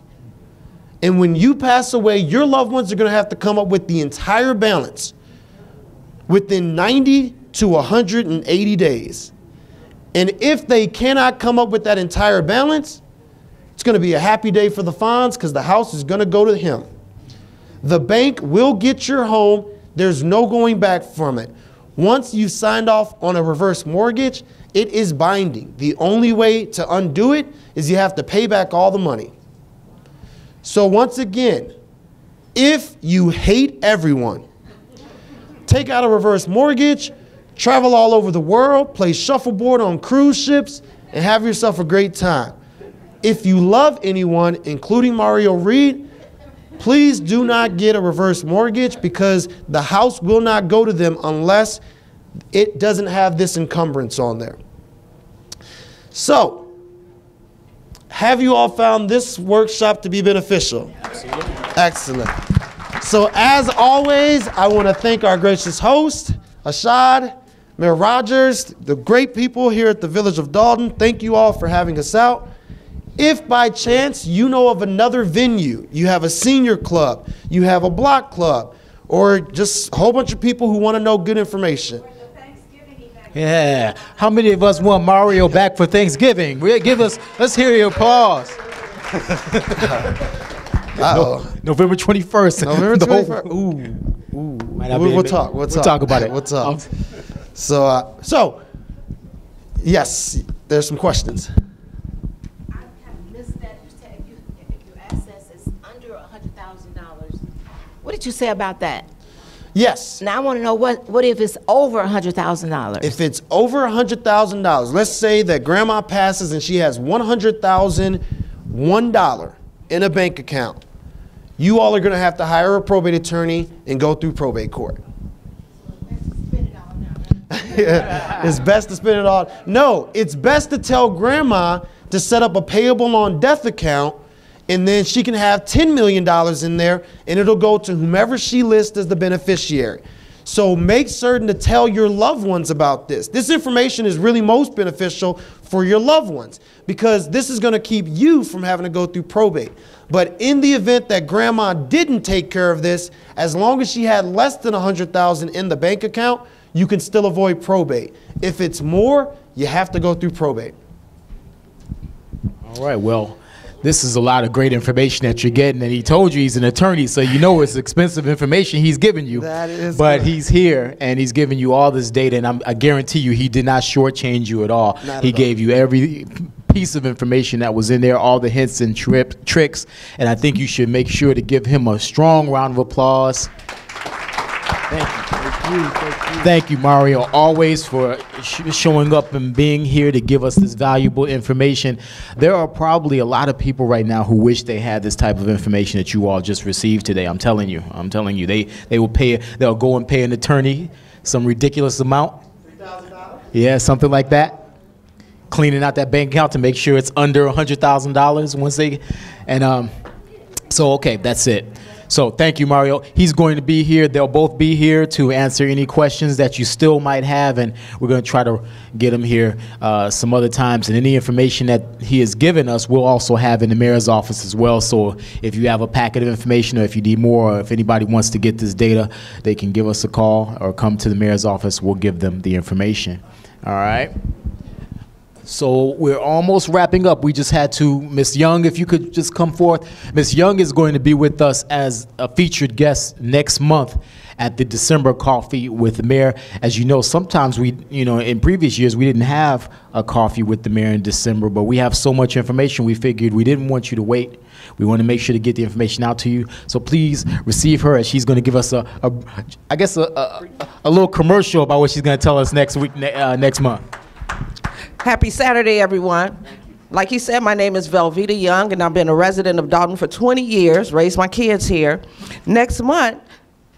And when you pass away, your loved ones are going to have to come up with the entire balance within 90 to 180 days. And if they cannot come up with that entire balance, it's going to be a happy day for the Fonz because the house is going to go to him. The bank will get your home. There's no going back from it. Once you've signed off on a reverse mortgage, it is binding. The only way to undo it is you have to pay back all the money. So once again, if you hate everyone, take out a reverse mortgage, travel all over the world, play shuffleboard on cruise ships, and have yourself a great time. If you love anyone, including Mario Reed, please do not get a reverse mortgage because the house will not go to them unless it doesn't have this encumbrance on there. So, have you all found this workshop to be beneficial? Absolutely. Excellent. So as always, I want to thank our gracious host, Ashad, Mayor Rogers, the great people here at the Village of Dalton. Thank you all for having us out. If by chance you know of another venue, you have a senior club, you have a block club, or just a whole bunch of people who want to know good information. Yeah. How many of us want Mario back for Thanksgiving? Let's hear your applause. November 21st. November 21st. We'll talk. We'll talk about it. What's up? So, yes, there's some questions. I kind of missed that. You said if your assets is under $100,000, what you say about that? Yes. Now I want to know what if it's over $100,000? If it's over $100,000, let's say that grandma passes and she has $101 in a bank account, you all are going to have to hire a probate attorney and go through probate court. It's best to spend it all. No, it's best to tell grandma to set up a payable on death account, and then she can have $10 million in there, and it'll go to whomever she lists as the beneficiary. So make certain to tell your loved ones about this. This information is really most beneficial for your loved ones because this is going to keep you from having to go through probate. But in the event that grandma didn't take care of this, as long as she had less than $100,000 in the bank account, you can still avoid probate. If it's more, you have to go through probate. All right, well, this is a lot of great information that you're getting, and he told you he's an attorney, so you know it's expensive information he's giving you. That is but good. He's here, and he's giving you all this data, and I guarantee you he did not shortchange you at all. He gave you every piece of information that was in there, all the hints and tricks, and I think you should make sure to give him a strong round of applause. Thank you. Thank you, Mario, always for showing up and being here to give us this valuable information. There are probably a lot of people right now who wish they had this type of information that you all just received today. I'm telling you, they will pay. They'll go and pay an attorney some ridiculous amount. $3,000. Yeah, something like that. Cleaning out that bank account to make sure it's under $100,000 once they, and so okay, that's it. So thank you, Mario. He's going to be here. They'll both be here to answer any questions that you still might have, and we're going to try to get him here some other times. And any information that he has given us, we'll also have in the mayor's office as well. So if you have a packet of information, or if you need more, or if anybody wants to get this data, they can give us a call or come to the mayor's office. We'll give them the information. All right. So we're almost wrapping up. We just had to, Ms. Young, if you could just come forth. Ms. Young is going to be with us as a featured guest next month at the December Coffee with the Mayor. As you know, sometimes in previous years, we didn't have a Coffee with the Mayor in December, but we have so much information, we figured we didn't want you to wait. We want to make sure to get the information out to you. So please receive her, as she's going to give us a little commercial about what she's going to tell us next week, next month. Happy Saturday, everyone. Like he said, my name is Velveeta Young, and I've been a resident of Dalton for 20 years, raised my kids here. Next month,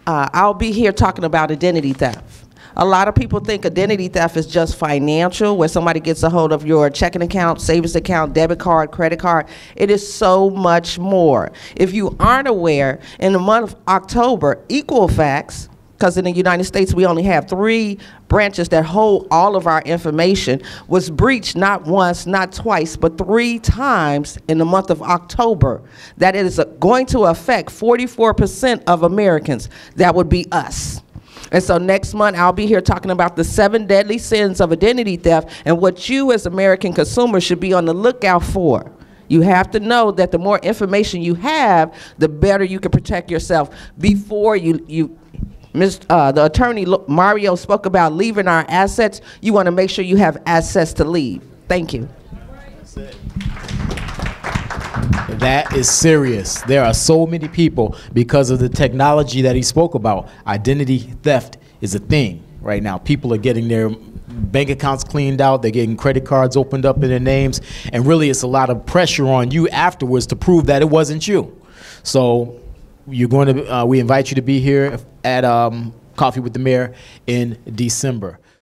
I'll be here talking about identity theft. A lot of people think identity theft is just financial, where somebody gets a hold of your checking account, savings account, debit card, credit card. It is so much more. If you aren't aware, in the month of October, Equifax, because in the United States we only have 3 branches that hold all of our information, was breached not once, not twice, but 3 times in the month of October. That is going to affect 44% of Americans. That would be us. And so next month I'll be here talking about the 7 deadly sins of identity theft and what you as American consumers should be on the lookout for. You have to know that the more information you have, the better you can protect yourself. Before the attorney Mario spoke about leaving our assets. You want to make sure you have assets to leave. Thank you. That is serious. There are so many people, because of the technology that he spoke about. Identity theft is a thing right now. People are getting their bank accounts cleaned out. They're getting credit cards opened up in their names. And really, it's a lot of pressure on you afterwards to prove that it wasn't you. So you're going to, we invite you to be here at Coffee with the Mayor in December.